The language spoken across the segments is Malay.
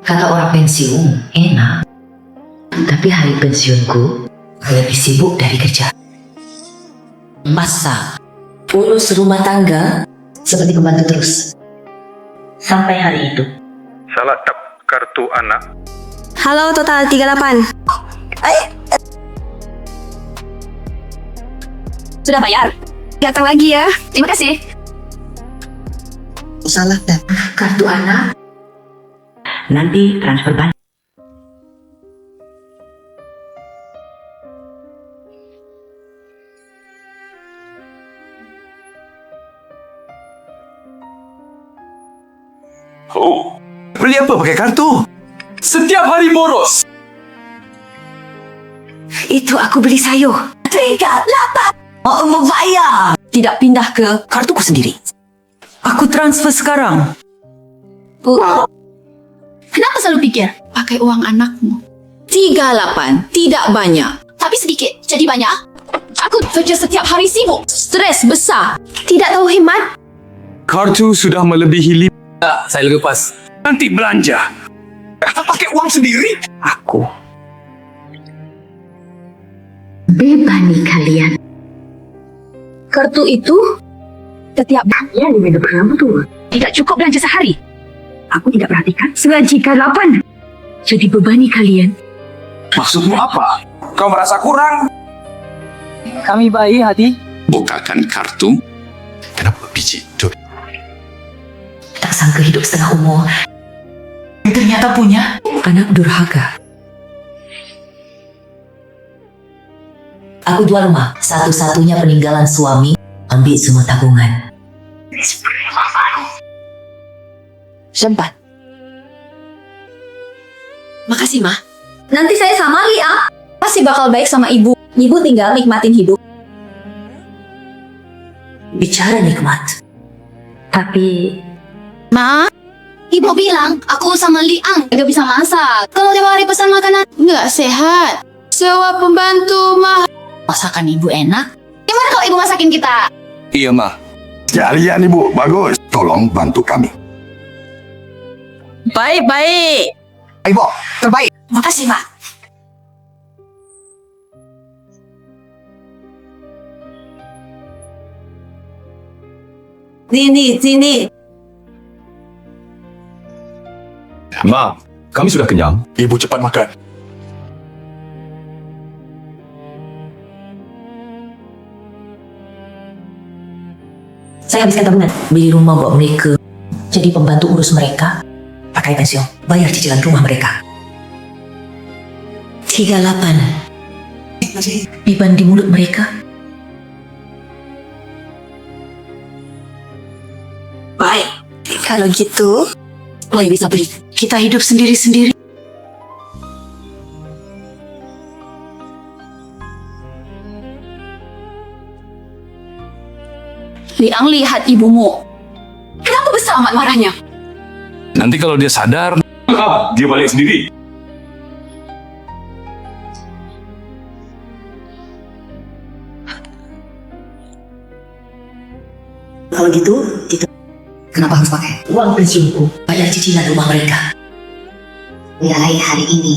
Kata orang pensiun, enak. Tapi hari pensiunku lebih sibuk dari kerja. Masak, urus rumah tangga, seperti pembantu terus. Sampai hari itu. Salah tap kartu anak. Halo, total 38. Sudah bayar. Datang lagi ya. Terima kasih. Salah tap kartu anak. Nanti transfer bank. Oh, beli apa pakai kartu? Setiap hari boros. Itu aku beli sayur. 38. Mau membayar. Tidak pindah ke kartuku sendiri. Aku transfer sekarang. Kenapa selalu pikir pakai uang anakmu? 38, tidak banyak. Tapi sedikit, jadi banyak. Aku kerja setiap hari sibuk. Stres besar. Tidak tahu hemat. Kartu sudah melebihi Saya lepas. Nanti belanja. Pakai uang sendiri? Aku bebani kalian. Kartu itu setiap Ya, di menu berapa tuh? tidak cukup belanja sehari. Aku tidak perhatikan. Jika 8. Jadi bebani kalian. Maksudmu apa? Kau merasa kurang? Kami baik hati. Bukakan kartu. Kenapa biji? Tak sangka hidup setengah umur. Ternyata punya. Anak durhaka. Aku jual rumah. Satu-satunya peninggalan suami. Ambil semua tabungan. Sempat. Makasih, Ma. Nanti saya sama Lia. Pasti bakal baik sama ibu. Ibu tinggal nikmatin hidup. Bicara nikmat. Tapi Ma, ibu bilang aku sama Liang gak bisa masak. Kalau tiap hari pesan makanan nggak sehat. Sewa pembantu mah. Masakan ibu enak. Gimana kalau ibu masakin kita? Iya, Ma. Sekalian Ibu, bagus. Tolong bantu kami. Baik-baik. Ibu, terbaik. Makasih, Ma. Sini. Ma, kami sudah kenyang. Ibu cepat makan. saya habiskan tabungan. Beli rumah buat mereka. Jadi pembantu urus mereka. Pakai pensiun. Bayar cicilan rumah mereka. 38. Beban di mulut mereka. Baik. Kalau gitu, Boleh bisa beli. Kita hidup sendiri-sendiri. Liang lihat ibumu. Kenapa besar amat marahnya? Nanti kalau dia sadar, dia balik sendiri. Kalau gitu, kenapa harus pakai uang pensiunku? Bayar cicilan rumah mereka. Mulai hari ini,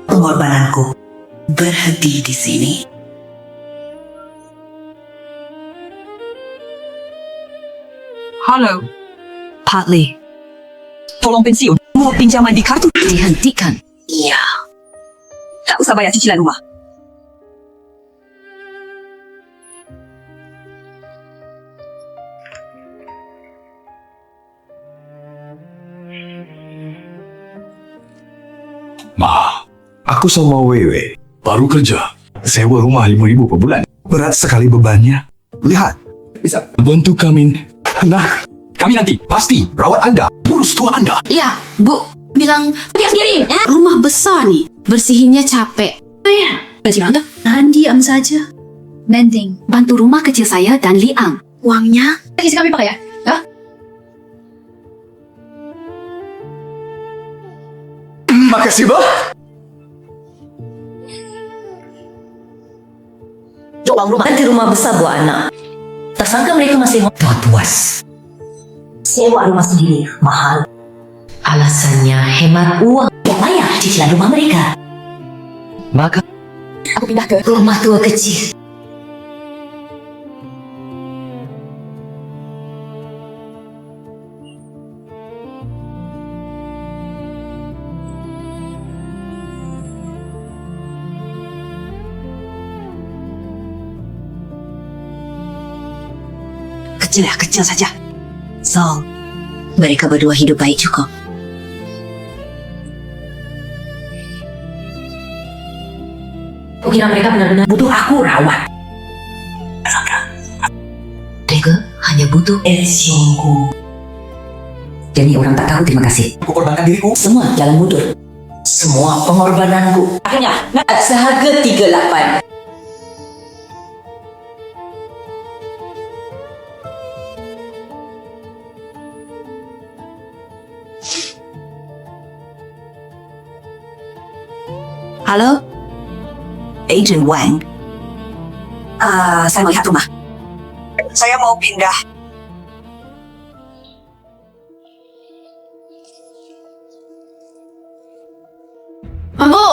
pengorbananku berhenti di sini. Halo. Partly. Tolong pensiun. Mau pinjaman di kartu. Dihentikan. Iya. Tak usah bayar cicilan rumah. Ma, aku sama Wewe baru kerja. Sewa rumah 5.000 per bulan. Berat sekali bebannya. Lihat, Bisa bantu kami. Nah, kami nanti pasti rawat Anda, urus tua Anda. Iya, Bu. Bilang pergi sendiri. Rumah besar nih. Bersihinnya capek. Bagaimana? Tahan diam saja. Mending bantu rumah kecil saya dan Liang. Uangnya kasih kami pakai ya. makasih Bah. Uang rumah. Ganti rumah besar buat anak. Tak sangka mereka masih mau puas. Sewa rumah sendiri mahal. Alasannya hemat uang yang bayar cicilan rumah mereka. Maka Aku pindah ke Rumah tua kecil. kecil ya, kecil saja. So, mereka berdua hidup baik cukup. Kira mereka benar-benar butuh aku rawat. Mereka hanya butuh pensiunku. Jadi orang tak tahu terima kasih. aku korbankan diriku. Semua jalan mundur. Semua pengorbananku. Akhirnya, seharga 38. Halo? Agent Wang. Saya melihat rumah. Saya mau pindah. Bu,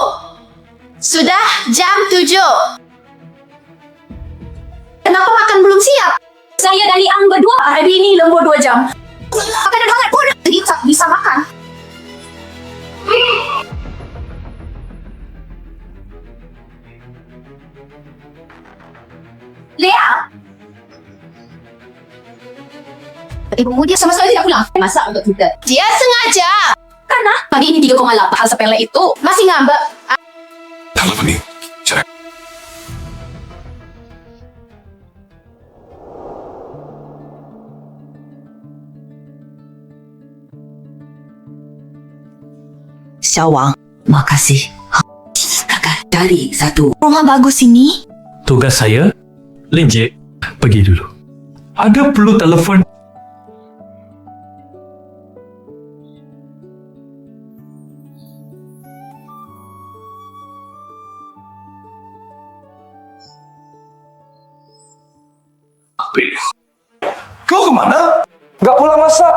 sudah jam 7. Kenapa makan belum siap? Saya dan Liang berdua hari ini lembur 2 jam. Makanan hangat pun bisa makan. Liang! Ibumu dia sama sekali tidak pulang. Masak untuk kita. Dia sengaja. Karena pagi ini 3,8 hal sepele itu masih ngambek. Telepon ni. Cerai. Syawang, Makasih. Kakak cari satu. rumah bagus ini. Tugas saya, Linjik, pergi dulu. Ada perlu telefon. Kau kemana? Gak pulang masak.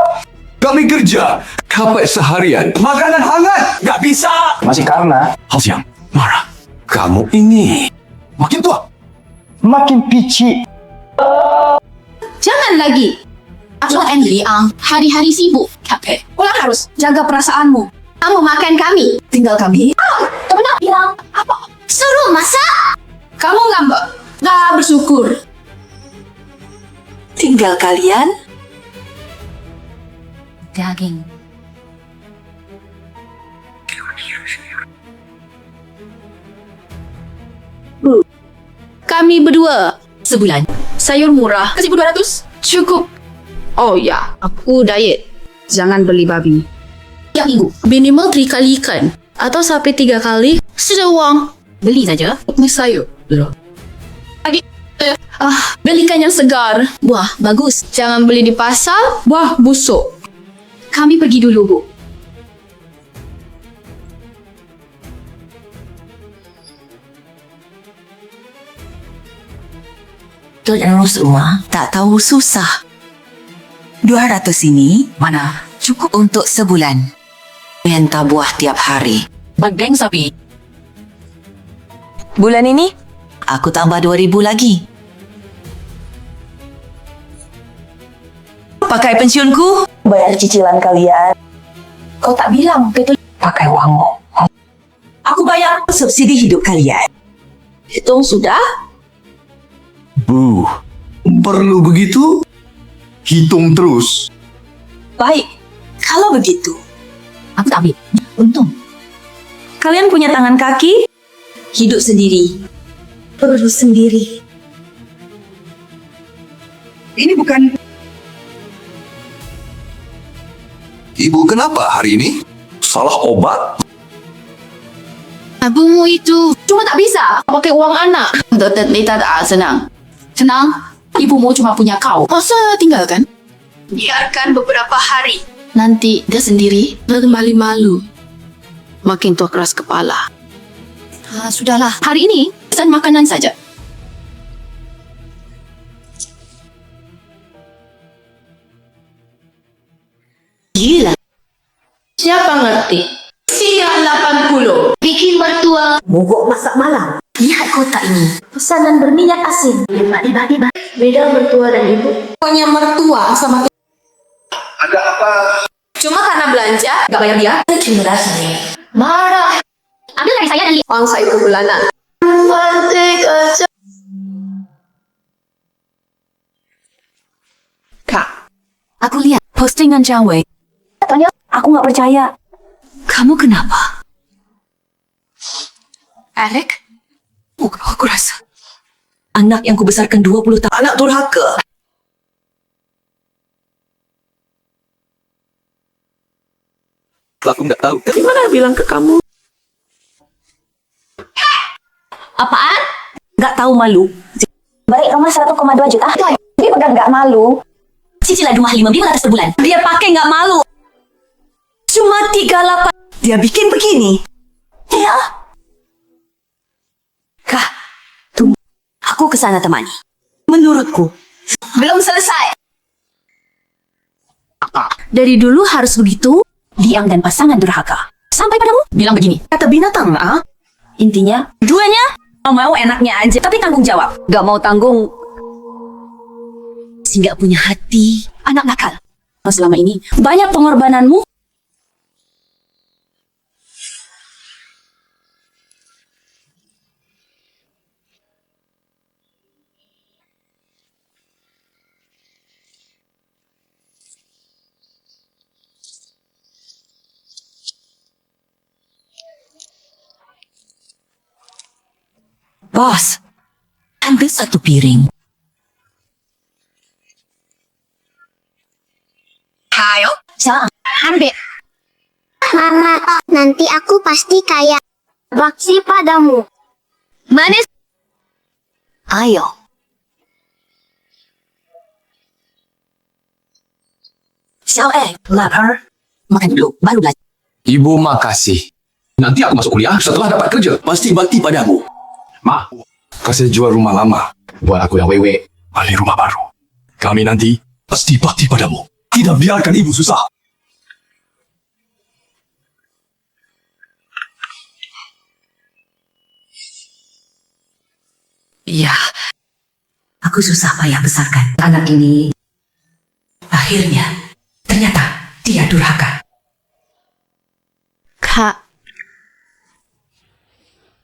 Kami kerja. Kapek seharian. Makanan hangat. Gak bisa. Masih karena. Hal siang. Marah. Kamu ini makin tua. Makin pici. Jangan lagi. Aku dan Liang hari-hari sibuk. Capek. Pulang harus jaga perasaanmu. Kamu makan kami. Tinggal kami. Tak benar bilang apa? Suruh masak. Kamu ngambek. Gak bersyukur. Tinggal kalian. Daging. Kami berdua. Sebulan. Sayur murah. Kasih 200. Cukup. Oh ya, aku diet. Jangan beli babi. Tiap minggu. Minimal 3 kali ikan. Atau sampai 3 kali. Sudah uang. Beli saja. Ini sayur. Lagi. Belikan yang segar. Buah bagus. Jangan beli di pasar. Buah busuk. Kami pergi dulu, Bu. Tuan urus rumah. Tak tahu susah. 200 ini Mana? cukup untuk sebulan. Minta buah tiap hari. Bageng sapi. Bulan ini, aku tambah 2,000 lagi. Pakai pensiunku, bayar cicilan kalian. Kau tak bilang betul. Pakai uangmu. Aku bayar subsidi hidup kalian. Hitung sudah? Bu, perlu begitu? Hitung terus. Baik. Kalau begitu, Aku tak ambil. Untung. kalian punya tangan kaki, hidup sendiri, perlu sendiri. Ini bukan Ibu kenapa hari ini? Salah obat? Abumu itu cuma tak bisa pakai uang anak. Dokter Lita tak senang. Senang? Ibumu cuma punya kau. Masa tinggalkan? Biarkan beberapa hari. Nanti dia sendiri kembali malu. Makin tua keras kepala. Sudahlah. Hari ini pesan makanan saja. Gila. Siapa ngerti? Siang 80. Bikin mertua. Mogok masak malam. Lihat kotak ini. Pesanan berminyak asin. Tiba-tiba. Beda mertua dan ibu. Pokoknya mertua sama Ada apa? cuma karena belanja gak bayar dia. Terima kasih. Marah. Ambil dari saya dan Uang saya ke bulanan. Kak, Aku lihat postingan Zhang Wei. Katanya, aku nggak percaya. Kamu kenapa? Alec? Aku rasa anak yang kubesarkan 20 tahun. Anak durhaka. Aku nggak tahu. Gimana bilang ke kamu? Apaan? Nggak tahu malu. Balik rumah 1,2 juta. Dia udah nggak malu. Cicilan rumah 5 miliar atas per bulan. Dia pakai nggak malu. Cuma 38. Dia bikin begini. Ya. Kak, tunggu. Aku kesana temani. Menurutku, belum selesai. Dari dulu harus begitu. Liang dan pasangan durhaka. Sampai padamu bilang begini. Kata binatang, ah. Intinya, duanya mau enaknya aja, tapi tanggung jawab. Gak mau tanggung. Si gak punya hati. Anak nakal. Selama ini, banyak pengorbananmu. Bos, ambil satu piring. Hayo, Siapa? ambil. Mama, nanti aku pasti kayak bakshi padamu. Manis. Ayo. Xiao lapar. Makan dulu, baru belajar. Ibu makasih. Nanti aku masuk kuliah setelah dapat kerja. Pasti bakti padamu. Ma, kasih jual rumah lama. Buat aku yang wewe. Beli rumah baru. Kami nanti pasti bakti padamu. Tidak biarkan ibu susah. Iya. Aku susah payah besarkan anak ini. Akhirnya, ternyata dia durhaka. Kak,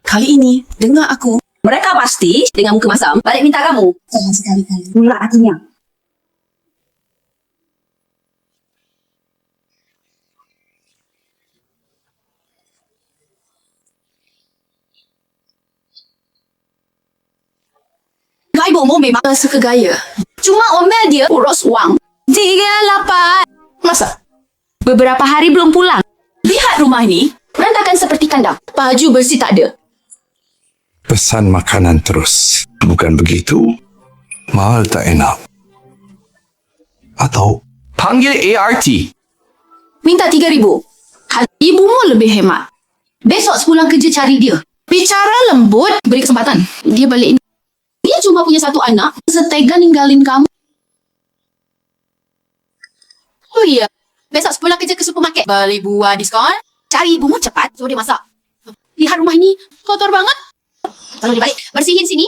kali ini dengar aku. Mereka pasti dengan muka masam balik minta kamu. Jangan sekali-kali. Pula hatinya. Gak ibumu memang suka gaya. Cuma omel dia urus uang. 38. Masa? Beberapa hari belum pulang. Lihat rumah ini. Berantakan seperti kandang. Baju bersih tak ada. Pesan makanan terus. Bukan begitu? Mahal tak enak. Atau Panggil ART. Minta 3,000. Ibumu lebih hemat. Besok sepulang kerja cari dia. Bicara lembut, beri kesempatan. Dia balik ini. Dia cuma punya satu anak. Setega ninggalin kamu. Oh iya. Besok sepulang kerja ke supermarket. Beli buah diskon. Cari ibumu cepat. Suruh dia masak. Lihat rumah ini. Kotor banget. Lalu dibalik. Bersihin sini.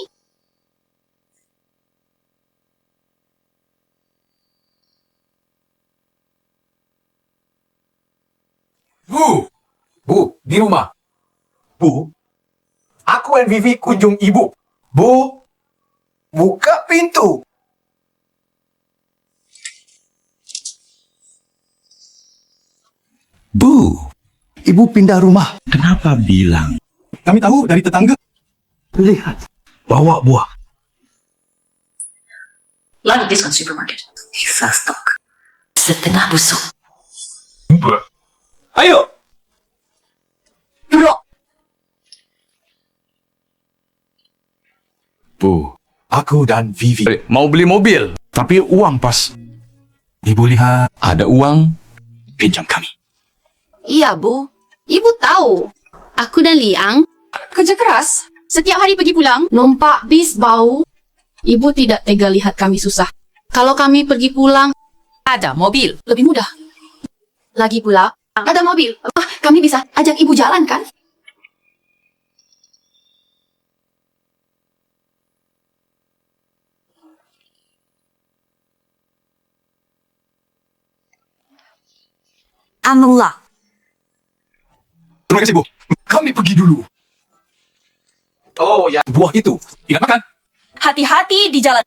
Bu, Bu, di rumah. Bu, aku dan Vivi kunjung ibu. Bu, buka pintu. Bu, ibu pindah rumah. Kenapa bilang? Kami tahu dari tetangga. Lihat, bawa buah. Lalu diskon supermarket. Sisa stok. Setengah busuk. Ayo. Duduk. Bu, aku dan Vivi. Mau beli mobil, tapi uang pas. Ibu lihat, ada uang. Pinjam kami. Iya, Bu. Ibu tahu. Aku dan Liang kerja keras. Setiap hari pergi pulang, lompat bis bau. Ibu tidak tega lihat kami susah. Kalau kami pergi pulang, Ada mobil. lebih mudah. Lagi pula, Ada mobil. Kami bisa ajak ibu jalan kan? Anulah. Terima kasih, Bu. Kami pergi dulu. Oh, ya. Buah itu. Ingat makan. Hati-hati di jalan.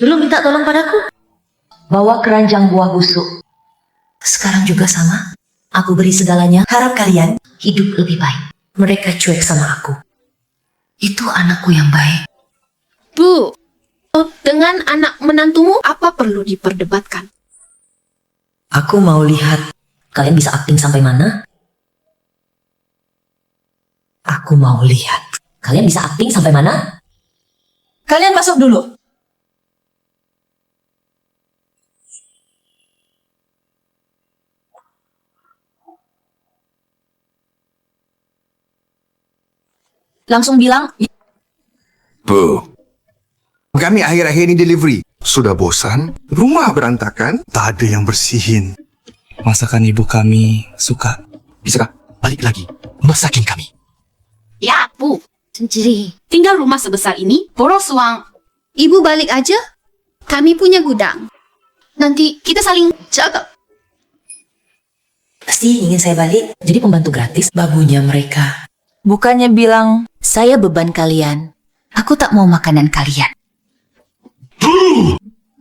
Dulu minta tolong padaku. Bawa keranjang buah busuk. Sekarang juga sama. Aku beri segalanya. Harap kalian hidup lebih baik. Mereka cuek sama aku. Itu anakku yang baik. Bu, dengan anak menantumu apa perlu diperdebatkan? Aku mau lihat kalian bisa akting sampai mana. Aku mau lihat kalian bisa akting sampai mana. Kalian masuk dulu. Langsung bilang, Bu. Kami akhir-akhir ini delivery. Sudah bosan? Rumah berantakan? Tak ada yang bersihin. Masakan ibu kami suka. Bisakah balik lagi masakin kami? Ya, Bu. Sendiri. Tinggal rumah sebesar ini, boros uang. Ibu balik aja. Kami punya gudang. Nanti kita saling jaga. Pasti ingin saya balik jadi pembantu gratis babunya mereka. bukannya bilang, Saya beban kalian. Aku tak mau makanan kalian.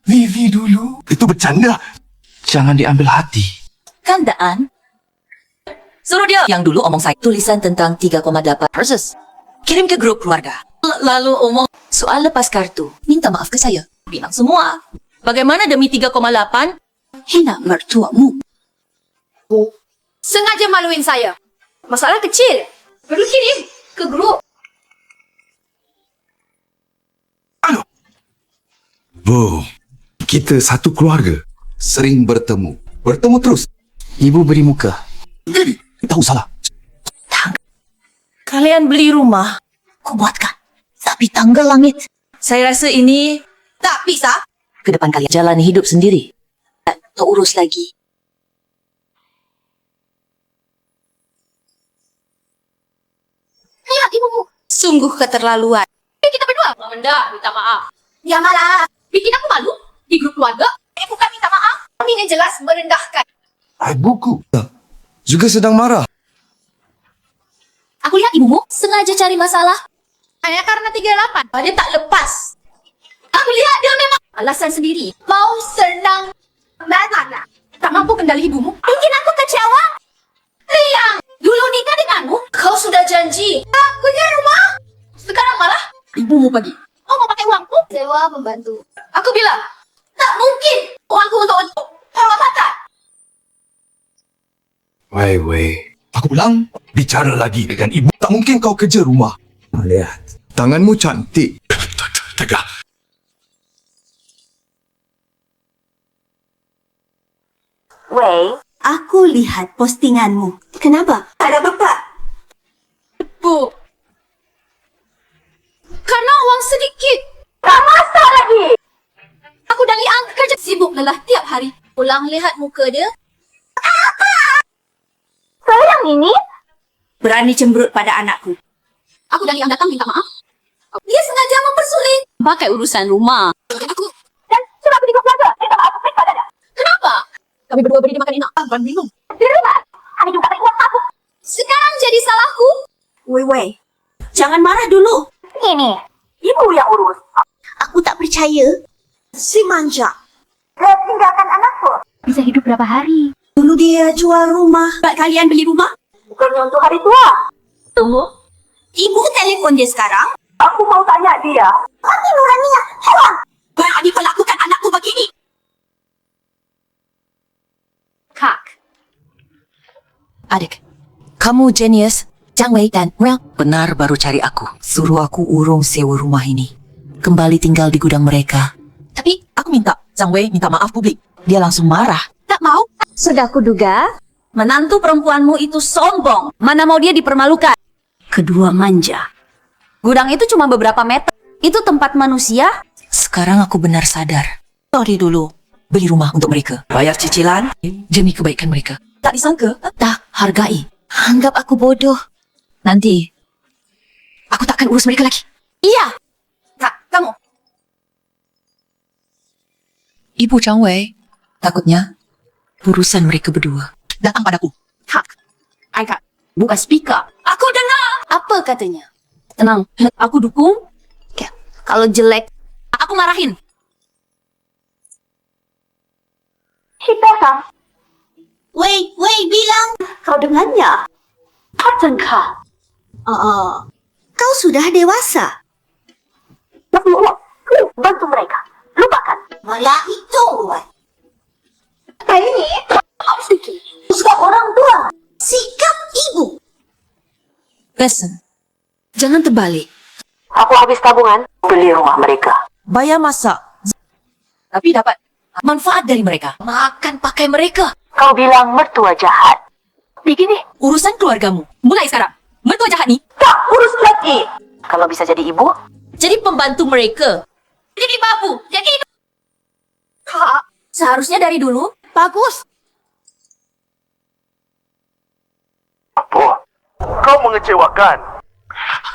Vivi dulu. Itu bercanda. Jangan diambil hati. kandaan. Suruh dia yang dulu omong saya. Tulisan tentang 3,8 versus. Kirim ke grup keluarga. Lalu omong, Soal lepas kartu. Minta maaf ke saya. bilang semua. Bagaimana demi 3,8? Hina mertuamu. Sengaja maluin saya. Masalah kecil. Perlu kirim ke grup. Bu, kita satu keluarga. Sering bertemu. Bertemu terus. Ibu beri muka. Tahu salah. Kalian beli rumah. Ku buatkan. Tapi tanggal langit. Saya rasa ini tak bisa. Ke depan kalian. Jalani hidup sendiri. Tak urus lagi. Lihat ibumu. Sungguh keterlaluan. Kita berdua. Benda, minta maaf. Ya malah. Bikin aku malu. Di grup keluarga. Ini bukan minta maaf. Ini jelas merendahkan. Buku. Juga sedang marah. Aku lihat ibumu sengaja cari masalah. Hanya karena 38. Dia tak lepas. Aku lihat dia memang alasan sendiri. Mau senang mana? Tak mampu kendali ibumu. Bikin aku kecewa. Liang, dulu nikah denganmu, kau sudah janji. Aku punya rumah. Sekarang malah ibumu pergi. Oh, mau pakai uangku? Sewa pembantu. Aku bilang, tak mungkin uangku untuk perawatan. Wei. Aku bilang, bicara lagi dengan ibu. Tak mungkin kau kerja rumah. Lihat. Tanganmu cantik. Tegak. Wei, aku lihat postinganmu. Kenapa? Ada bapak. Bu, karena uang sedikit. Tak masak lagi. Aku dan Liang kerja sibuk lelah tiap hari. Pulang lihat muka dia. Sayang ini? Berani cemberut pada anakku. Aku dan Liang datang minta maaf. Dia sengaja mempersulit. Pakai urusan rumah. Aku dan suruh aku di grup keluarga. Minta maaf pada dia. Kenapa? Kami berdua beri dia makan enak. Bukan minum. Di rumah. Kami juga beri uang aku. Sekarang jadi salahku. Wei, jangan marah dulu. Ini. Ibu yang urus. Aku tak percaya. Si manja. Dia tinggalkan anakku. Bisa hidup berapa hari? Dulu dia jual rumah. Kalian beli rumah? Bukannya untuk hari tua. Tunggu. Ibu telepon dia sekarang. Aku mau tanya dia. Mati nuraninya. Hewan. Berani melakukan anakku begini. Kak. Adik, kamu genius. Zhang Wei dan Mel benar baru cari aku. Suruh aku urung sewa rumah ini. Kembali tinggal di gudang mereka. Tapi Aku minta Zhang Wei minta maaf publik. Dia langsung marah. Tak mau? Sudah kuduga. Menantu perempuanmu itu sombong. Mana mau dia dipermalukan. Kedua manja. Gudang itu cuma beberapa meter. Itu tempat manusia. Sekarang aku benar sadar. Sorry dulu. Beli rumah untuk mereka. Bayar cicilan demi kebaikan mereka. Tak disangka. Tak, hargai. Anggap aku bodoh. Nanti, aku takkan urus mereka lagi. Iya. Tak, kamu. Ibu Zhang Wei, takutnya urusan mereka berdua datang padaku. Hak. Angkat. Buka speaker. Aku dengar. Apa katanya? Tenang. Aku dukung. Ya, kalau jelek, aku marahin. Hita-san, Wei, bilang. Kau dengannya? Hatengka. Kau sudah dewasa. Bantu mereka. Lupakan. Malah itu. Ini sikap orang tua. Sikap ibu. Listen, jangan terbalik. Aku habis tabungan beli rumah mereka. Bayar masak, tapi dapat manfaat dari mereka. Makan pakai mereka. Kau bilang mertua jahat. Begini, Urusan keluargamu. Mulai sekarang. Mertua jahat nih. tak urus lagi. Kalau bisa jadi ibu, Jadi pembantu mereka. Jadi babu. Jadi Kak, seharusnya dari dulu. Bagus. Apa? Kau mengecewakan.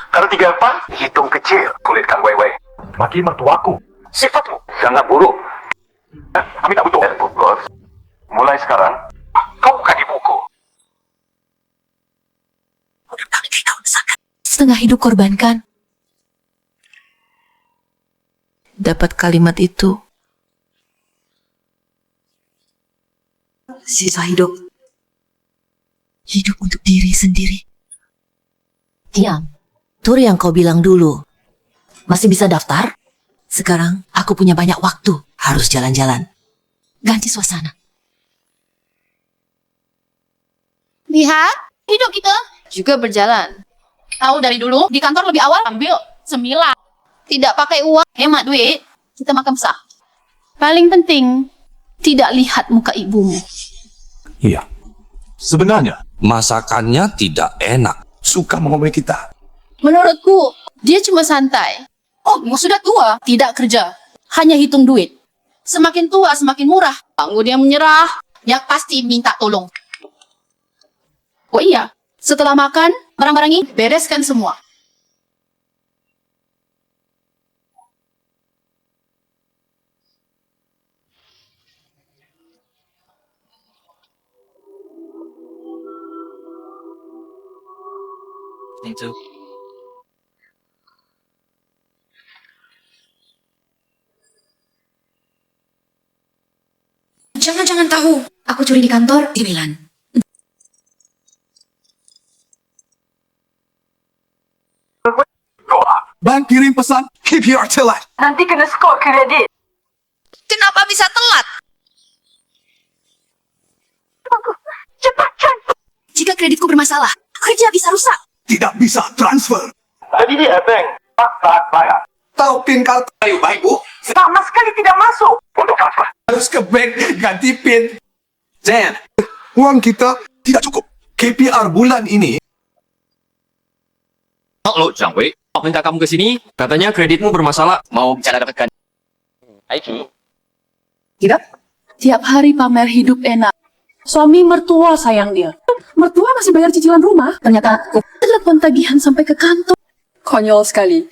Kalau 34, hitung kecil. Kulit Kang Wei. Makin mertuaku. Sifatmu sangat buruk. Kami tak butuh. Bos, mulai sekarang, kau bukan ibuku. Setengah hidup korbankan. Dapat kalimat itu. Sisa hidup. Hidup untuk diri sendiri. Tiang, tur yang kau bilang dulu. Masih bisa daftar? Sekarang aku punya banyak waktu. Harus jalan-jalan. Ganti suasana. Lihat, hidup kita juga berjalan. Tahu dari dulu, di kantor lebih awal ambil 9. Tidak pakai uang, hemat duit, kita makan besar. Paling penting, tidak lihat muka ibumu. Iya. Sebenarnya, Masakannya tidak enak. suka mengomel kita. Menurutku, dia cuma santai. Oh, sudah tua, tidak kerja. Hanya hitung duit. Semakin tua, semakin murah. Tunggu dia menyerah, dia pasti minta tolong. Oh iya, setelah makan, barang-barang ini bereskan semua. Itu. Jangan tahu, aku curi di kantor. 9. Bang kirim pesan KPR telat. nanti kena skor kredit. Kenapa bisa telat? Cepat, Chan. Jika kreditku bermasalah, kerja bisa rusak. Tidak bisa transfer. Tadi di bank. Tak bayar. Tahu pin kartu baik bu? Sama sekali tidak masuk. Untuk transfer. Harus ke bank ganti pin. Zen, uang kita tidak cukup. KPR bulan ini. Halo, Zhang Wei. Aku minta kamu ke sini. Katanya kreditmu bermasalah. Mau bicara dapatkan. Aiki. Tiap hari pamer hidup enak. Suami mertua sayang dia. Mertua masih bayar cicilan rumah. Ternyata aku telepon tagihan sampai ke kantor. Konyol sekali.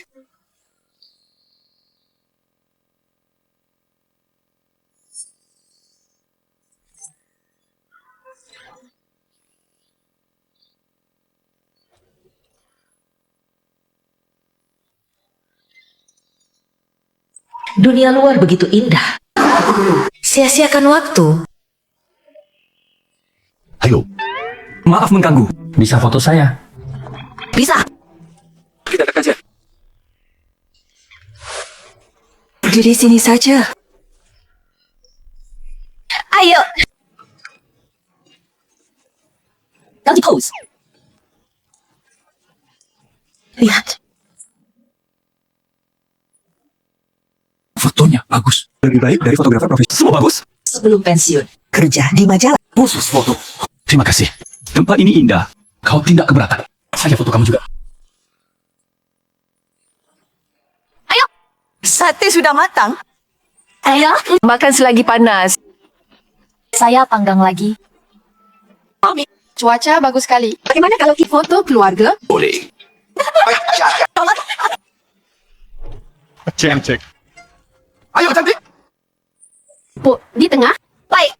Dunia luar begitu indah. Sia-siakan waktu. Ayo. Maaf mengganggu. Bisa foto saya? Bisa. Kita dekat saja. Berdiri sini saja. Ayo. Ganti pose. Lihat. Fotonya bagus. Lebih baik dari fotografer profesional. Semua bagus. Sebelum pensiun, kerja di majalah. Khusus foto. Terima kasih. Tempat ini indah. Kau tidak keberatan. Saya foto kamu juga. Sate sudah matang. Ayo, Makan selagi panas. saya panggang lagi. Cuaca bagus sekali. Bagaimana kalau kita foto keluarga? Boleh. Cantik. Ayo cantik. Di tengah? Baik.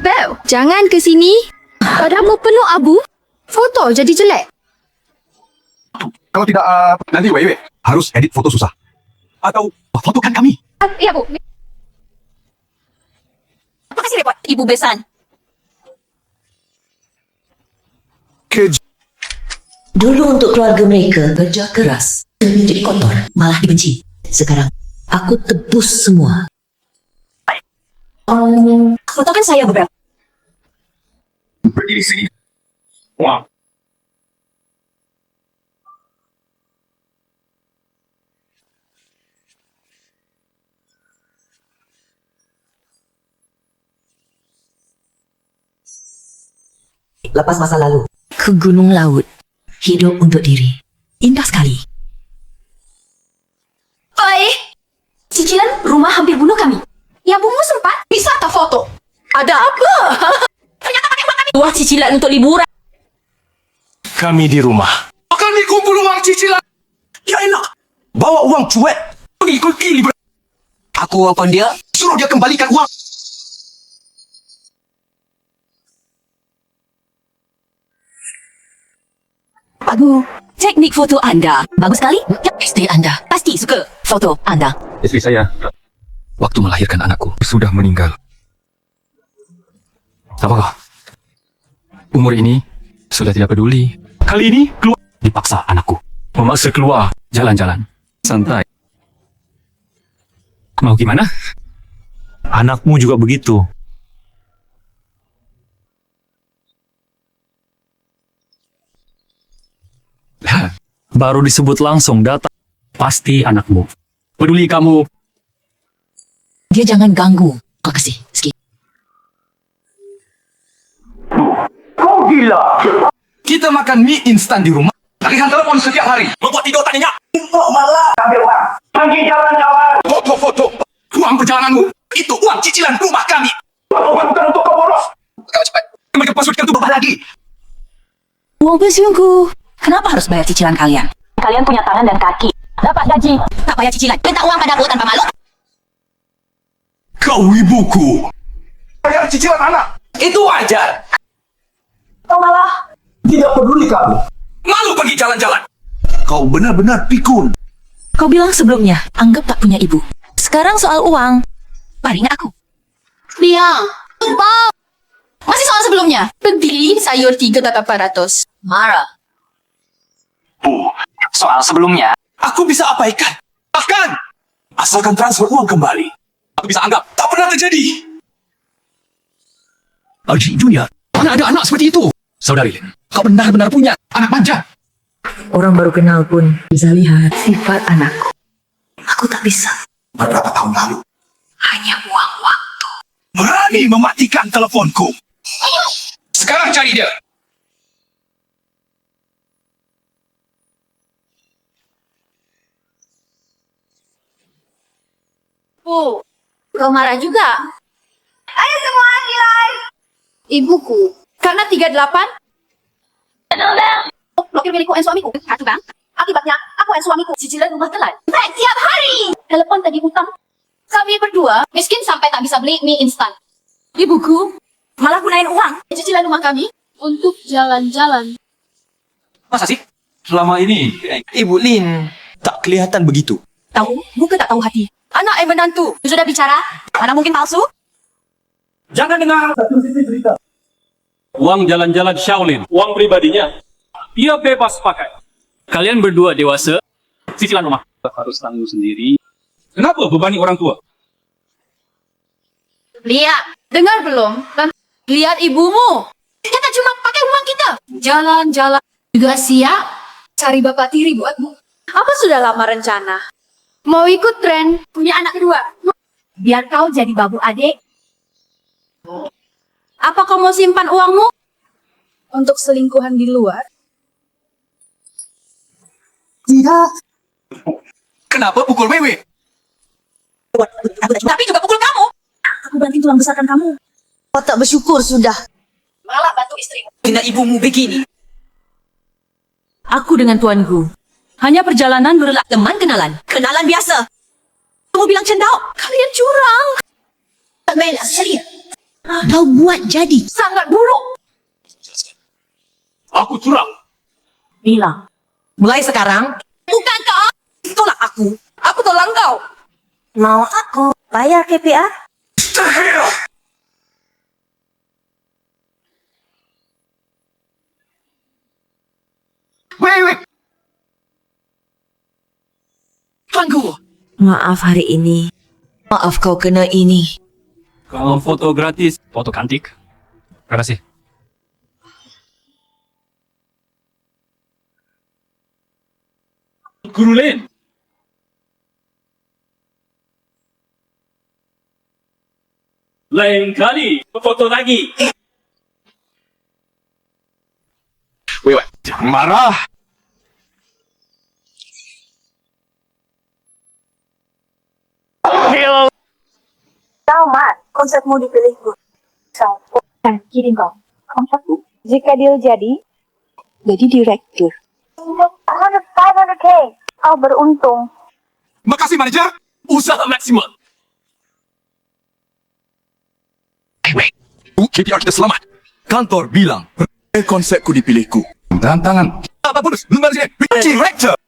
Bel, jangan ke sini. Padamu penuh abu. Foto jadi jelek. Kalau tidak, nanti Wewe harus edit foto susah. Atau fotokan kami. Iya, Bu. Makasih repot, Ibu Besan. Dulu untuk keluarga mereka kerja keras dan menjadi kotor, malah dibenci. Sekarang aku tebus semua. Fotokan saya beberapa. Berdiri sini. Wah. Lepas masa lalu, ke gunung laut, hidup untuk diri. Indah sekali. Oi, cicilan rumah hampir bunuh kami. Ya, Bumu sempat. Bisa tak foto? Ada apa? Ternyata pakai makan uang cicilan untuk liburan. Kami di rumah. Akan dikumpul uang cicilan. Ya enak. Bawa uang cuek. Mengikuti liburan. Aku apa dia? Suruh dia kembalikan uang. Aduh, teknik foto Anda bagus sekali. Ya, istri Anda pasti suka foto Anda. Istri saya, waktu melahirkan anakku, sudah meninggal. Apakah? Umur ini sudah tidak peduli. Kali ini keluar. Dipaksa anakku. Memaksa keluar jalan-jalan. Santai. Mau gimana? Anakmu juga begitu. Baru disebut langsung datang. Pasti anakmu. Peduli kamu. Dia jangan ganggu. Kau kasih sikit. Kita makan mie instan di rumah. Tagihan telepon setiap hari. Membuat tidur tak nyenyak. Malah ambil uang. Pergi jalan-jalan. Foto-foto. Uang perjalananmu. Itu uang cicilan rumah kami. Bukan untuk kau boros. Kau cepat. Mereka password kartu berubah lagi. Uang pensiunku. Kenapa harus bayar cicilan kalian? Kalian punya tangan dan kaki. Dapat gaji. Tak bayar cicilan. Minta uang padaku tanpa malu. Kau ibuku. Bayar cicilan anak. Itu wajar. Kau malah. Tidak peduli kamu. Malu pergi jalan-jalan. Kau benar-benar pikun. Kau bilang sebelumnya, anggap tak punya ibu. Sekarang soal uang. Paling aku. Liang. Tumpah. Masih soal sebelumnya. Beli sayur 3,800. Marah. Soal sebelumnya. Aku bisa abaikan. Bahkan, asalkan transfer uang kembali. Aku bisa anggap tak pernah terjadi. Di dunia, mana ada anak seperti itu? Saudari Lin, kau benar-benar punya anak manja. Orang baru kenal pun bisa lihat sifat anakku. Aku tak bisa. Beberapa tahun lalu, Hanya buang waktu. berani mematikan teleponku. Sekarang cari dia. Bu, kau marah juga? Ayo semua nilai. Ibuku. Karena 38. Oh, blokir milikku dan suamiku. Kartu bank. Akibatnya, aku dan suamiku cicilan rumah telan. Tiap hari. Telepon tadi hutang. Kami berdua miskin sampai tak bisa beli mie instan. Ibuku malah gunain uang. Cicilan rumah kami untuk jalan-jalan. Masa sih? Selama ini, Ibu Lin tak kelihatan begitu. Tahu, muka tak tahu hati. Anak menantu. Sudah bicara? Mana mungkin palsu? Jangan dengar. Uang jalan-jalan Shaolin, uang pribadinya. Dia bebas pakai. Kalian berdua dewasa, cicilan rumah harus tanggung sendiri. Kenapa bebani orang tua? Lihat, dengar belum? Lihat ibumu. Kita cuma pakai uang kita. Jalan-jalan. Juga siap cari bapak tiri buatmu. Apa sudah lama rencana? Mau ikut tren, punya anak kedua. Biar kau jadi babu adik. Apa kau mau simpan uangmu? Untuk selingkuhan di luar? Tidak. Kenapa pukul Wewe? Tapi juga pukul kamu. Aku banting tulang besarkan kamu. Kau tak bersyukur sudah. Malah bantu istrimu. Dengan ibumu begini. Aku dengan tuanku. Hanya perjalanan teman kenalan. Kenalan biasa. Kamu bilang cendau. Kalian curang. Bella, serius. Kau buat jadi. Sangat buruk. Aku curang. Bilang. Mulai sekarang. Bukan kau. Tolak aku. Aku tolak kau. Mau aku bayar KPR? Wewe! Tuanku. Maaf hari ini. Maaf kau kena ini. Kalau foto gratis, foto cantik. Terima kasih. Guru Lin. Lain kali, foto lagi. Wewe, jangan marah. Tahu Mak, konsepmu dipilihku. Kirim kau. Kontrakku. Jika deal jadi direktur. 500k. Kau beruntung. Makasih manajer. Usaha maksimal. KPR kita selamat. Kantor bilang konsepku dipilihku. Tantangan. Apa bonus? Lembar sini. Director.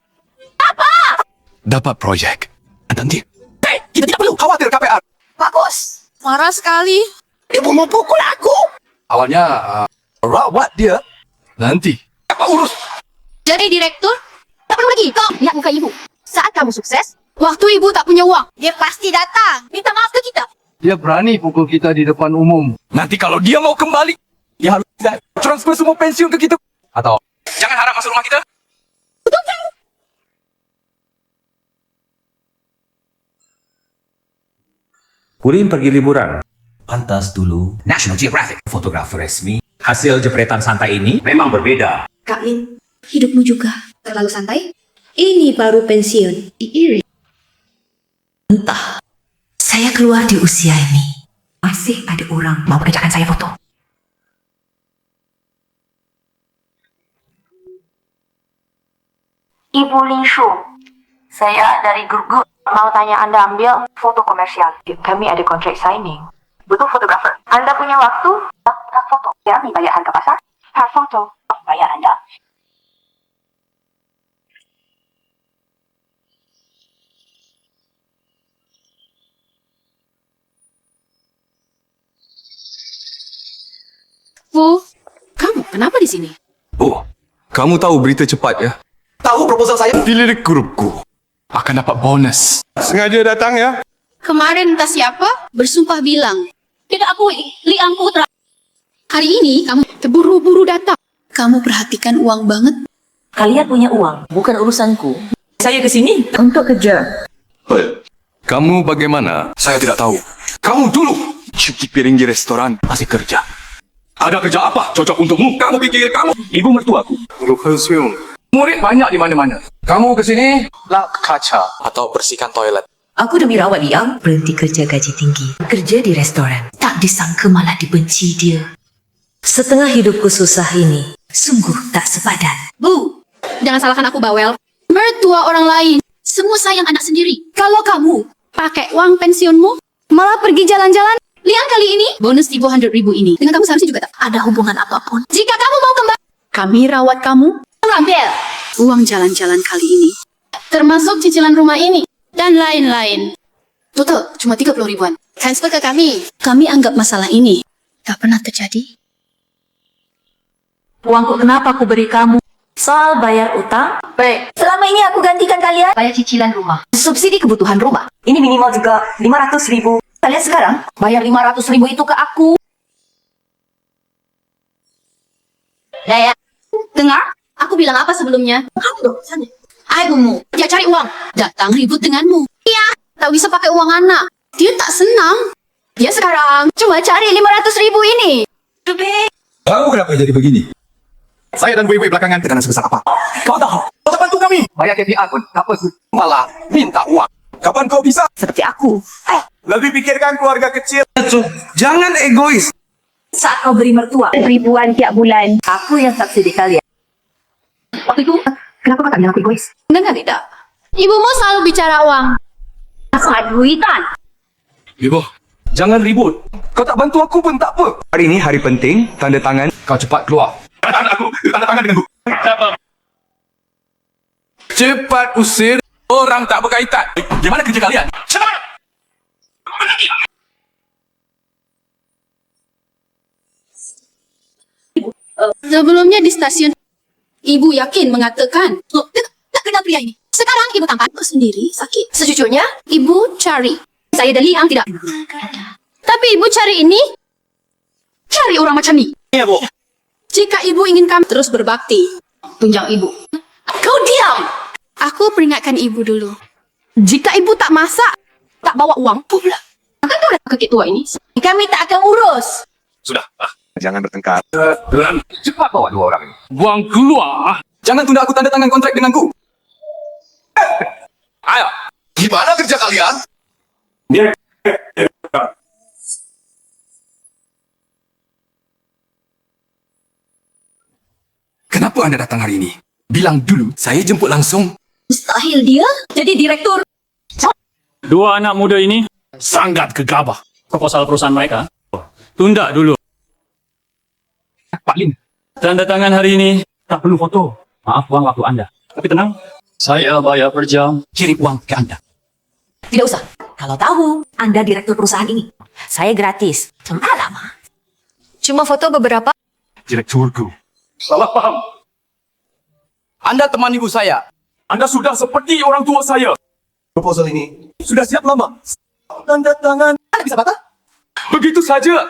Apa? Dapat proyek. Nanti. Hei, kita tidak perlu khawatir KPR. Bagus. Marah sekali. Ibu mau pukul aku. Awalnya rawat dia. Nanti. Apa urus? Jadi direktur? Tak perlu lagi. Kau lihat muka ibu. Saat kamu sukses, waktu ibu tak punya uang, dia pasti datang. Minta maaf ke kita. Dia berani pukul kita di depan umum. Nanti kalau dia mau kembali, dia harus transfer semua pensiun ke kita. Atau jangan harap masuk rumah kita. Purin pergi liburan. Pantas dulu National Geographic, fotografer resmi. Hasil jepretan santai ini memang berbeda. Kak Lin, hidupmu juga terlalu santai. Ini baru pensiun. Iri. Entah. Saya keluar di usia ini. Masih ada orang mau kerjakan saya foto. Ibu Linshu. Saya dari Gurgu. Mau tanya Anda ambil foto komersial. Kami ada kontrak signing. Butuh fotografer. Anda punya waktu? Tak foto. Ya, bayar harga pasar. Hak foto. Bayar Anda. Bu, kamu kenapa di sini? Oh, kamu tahu berita cepat ya? Tahu proposal saya? Dilirik grupku. Akan dapat bonus. Sengaja datang ya? Kemarin entah siapa bersumpah bilang, tidak akui Liang Putra. Hari ini kamu terburu-buru datang. Kamu perhatikan uang banget. Kalian punya uang, bukan urusanku. Saya ke sini untuk kerja. Hei, kamu bagaimana? Saya tidak tahu. Kamu dulu cuci piring di restoran, masih kerja. Ada kerja apa cocok untukmu? Kamu pikir kamu ibu mertuaku? Murid banyak di mana-mana. Kamu ke sini lap kaca atau bersihkan toilet. Aku demi rawat Liang, berhenti kerja gaji tinggi. Kerja di restoran. Tak disangka malah dibenci dia. Setengah hidupku susah ini. Sungguh tak sepadan. Bu, jangan salahkan aku bawel. Mertua orang lain, semua sayang anak sendiri. Kalau kamu pakai uang pensiunmu, malah pergi jalan-jalan, Liang kali ini bonus 200.000 ini. Dengan kamu seharusnya juga tak ada hubungan apapun. Jika kamu mau kembali, kami rawat kamu. Ambil uang jalan-jalan kali ini, termasuk cicilan rumah ini dan lain-lain. Total cuma 30 ribuan. Transfer ke kami. Kami anggap masalah ini tak pernah terjadi. Uangku kenapa aku beri kamu? Soal bayar utang? Baik. Selama ini aku gantikan kalian bayar cicilan rumah. Subsidi kebutuhan rumah. Ini minimal juga 500.000. Kalian sekarang bayar 500.000 itu ke aku. Ya. Dengar? Aku bilang apa sebelumnya? Kamu dong, sana. Ibumu, dia cari uang. Datang ribut denganmu. Iya, tak bisa pakai uang anak. Dia tak senang. Dia sekarang cuma cari 500,000 ini. Kamu kenapa jadi begini? Saya dan Wei belakangan tekanan sebesar apa? Kau tahu, kau bantu kami. Bayar KPR pun tak apa, malah minta uang. Kapan kau bisa? Seperti aku. Lebih pikirkan keluarga kecil. Jangan egois. Saat kau beri mertua Ribuan tiap bulan. aku yang subsidi kalian. Waktu itu, kenapa kau tak bilang aku egois? Dengar tidak? Ibumu selalu bicara uang. Sangat duitan. Ibu, jangan ribut. Kau tak bantu aku pun tak apa. Hari ini hari penting, tanda tangan. Kau cepat keluar. Tanda tangan aku, tanda tangan denganku. Cepat usir orang tak berkaitan. Gimana kerja kalian? Cepat! Sebelumnya di stasiun, ibu yakin mengatakan, loh, tak kenal pria ini. Sekarang ibu tampak sendiri sakit. Sejujurnya, ibu cari. Saya dan Liang tidak. Tapi ibu cari ini, cari orang macam ni. Iya, Bu. Jika ibu ingin kami terus berbakti, tunjang ibu. Kau diam! Aku peringatkan ibu dulu. Jika ibu tak masak, tak bawa uang pula. Akan kau datang ke tua ini? Kami tak akan urus. Sudah, jangan bertengkar. Cepat bawa dua orang ini. Buang keluar. Jangan tunda aku tanda tangan kontrak denganku. Ayo, gimana kerja kalian? Kenapa Anda datang hari ini? Bilang dulu, saya jemput langsung. Mustahil dia jadi direktur. Dua anak muda ini sangat gegabah. Proposal perusahaan mereka tunda dulu. Pak Lin, tanda tangan hari ini tak perlu foto. Maaf uang waktu Anda. Tapi tenang, saya bayar per jam, kirim uang ke Anda. Tidak usah. Kalau tahu Anda direktur perusahaan ini, saya gratis. Semalam. Cuma foto beberapa. Direkturku. Salah paham. Anda teman ibu saya. Anda sudah seperti orang tua saya. Proposal ini sudah siap lama. Tanda tangan. Anda bisa batal? Begitu saja.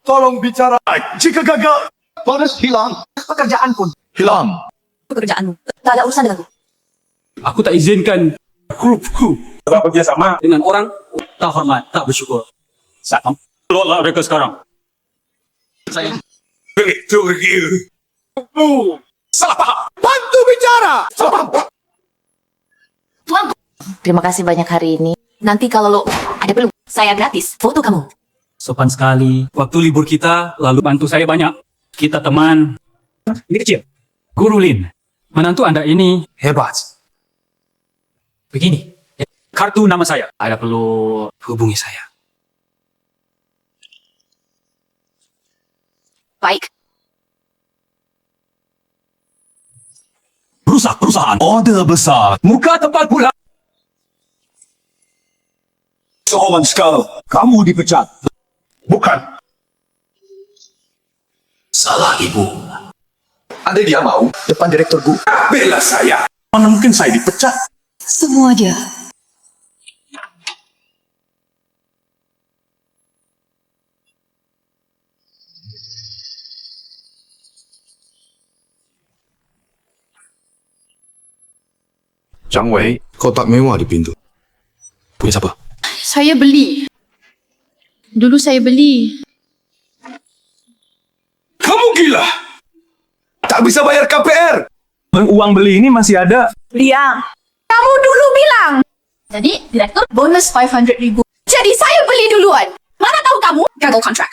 Tolong bicara. Jika gagal, bonus hilang. Pekerjaan pun. Hilang. Pekerjaanmu. Tak ada urusan denganku. Aku tak izinkan grupku bekerja sama dengan orang tak hormat, tak bersyukur. Saat kamu keluarlah mereka sekarang. Saya Salah paham. Bantu bicara. Salah paham. Tuanku. Terima kasih banyak hari ini. Nanti kalau lo ada perlu, saya gratis. Foto kamu. sopan sekali. Waktu libur kita, lalu bantu saya banyak. Kita teman. Ini kecil. Guru Lin, menantu Anda ini Hebat. begini. Kartu nama saya. Ada perlu Hubungi saya. Baik. Rusak perusahaan. Order besar. Muka tempat pula. Seorang sekali. Kamu dipecat. Bukan. Salah ibu. Andai dia mau, depan direktur Gu, bela saya. Mana mungkin saya dipecat? Semua dia. Zhang Wei, kotak mewah di pintu. Punya siapa? Saya beli. Dulu saya beli. Kamu gila! Tak bisa bayar KPR! Uang beli ini masih ada. Liang, kamu dulu bilang. Jadi, direktur bonus 500,000. Jadi, saya beli duluan. Mana tahu kamu gagal kontrak.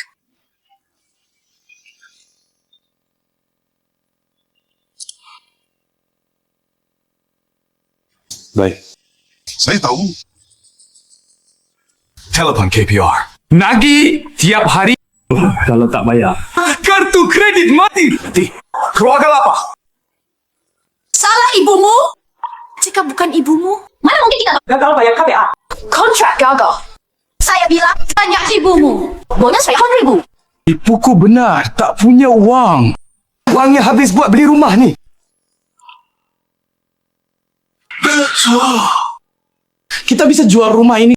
Baik. Saya tahu. Telepon KPR. Nagih tiap hari. Kalau tak bayar. Kartu kredit mati. Keluarga apa? Salah ibumu? Jika bukan ibumu, mana mungkin kita Gagal bayar KPA. kontrak gagal. Saya bilang, tanya ibumu. Bonus 500,000. Ibuku benar, tak punya uang. Uangnya habis buat beli rumah ni. Betul. Kita bisa jual rumah ini.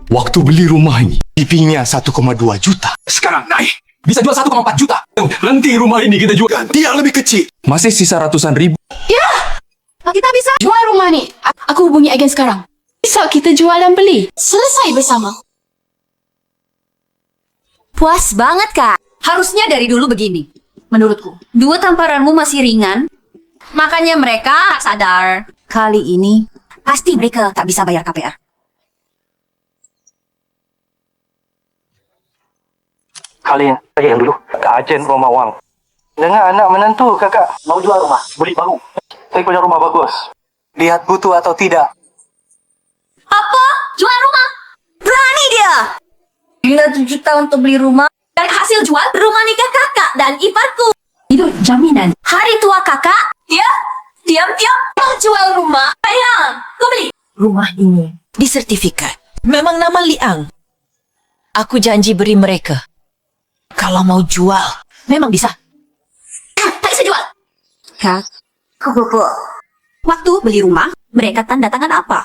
Waktu beli rumah ini, IP-nya 1,2 juta. Sekarang naik bisa jual 1,4 juta. Nanti rumah ini kita jual ganti yang lebih kecil. Masih sisa ratusan ribu. Ya, kita bisa jual rumah ni. Aku hubungi agen sekarang. Bisa kita jual dan beli. Selesai bersama. Puas banget, Kak. Harusnya dari dulu begini. Menurutku, dua tamparanmu masih ringan. Makanya mereka sadar. Kali ini, pasti mereka tak bisa bayar KPR. Kalian saya yang dulu. Kak Ajen rumah wang. Dengan anak menantu kakak mau jual rumah, beli baru. Saya punya rumah bagus. Lihat butuh atau tidak. Apa? Jual rumah? Berani dia! Gila 7 tahun untuk beli rumah. Dan hasil jual rumah nikah kakak dan iparku. Itu jaminan. Hari tua kakak, dia diam-diam mau jual rumah. Sayang, kau beli. Rumah ini disertifikat. Memang nama Liang. Aku janji beri mereka. Kalau mau jual, memang bisa. Tak bisa jual. Kak, waktu beli rumah, mereka tanda tangan apa?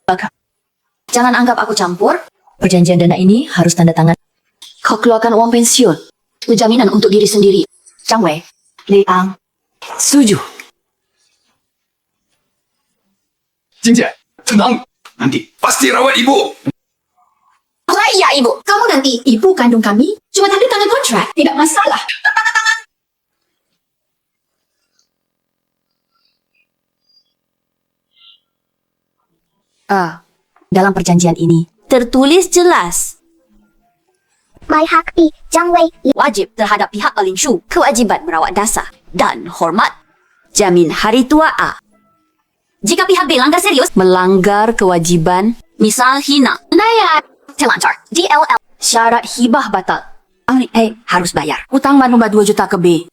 Baka. Jangan anggap aku campur. Perjanjian dana ini harus tanda tangan. Kau keluarkan uang pensiun. Itu jaminan untuk diri sendiri. Zhang Wei, Liang. Setuju. Jinjie, tenang. Nanti pasti rawat ibu. Iya, Ibu. Kamu nanti ibu kandung kami. Cuma tanda tangan kontrak. Tidak masalah. Dalam perjanjian ini, tertulis jelas. My Hakti, Zhang Wei. Wajib terhadap pihak Alinshu, kewajiban merawat dasar dan hormat. Jamin hari tua A. Jika pihak B langgar serius, melanggar kewajiban, misal hina, layar, telantar, DLL, syarat hibah batal. Ahli A harus bayar. Hutang manumba 2 juta ke B.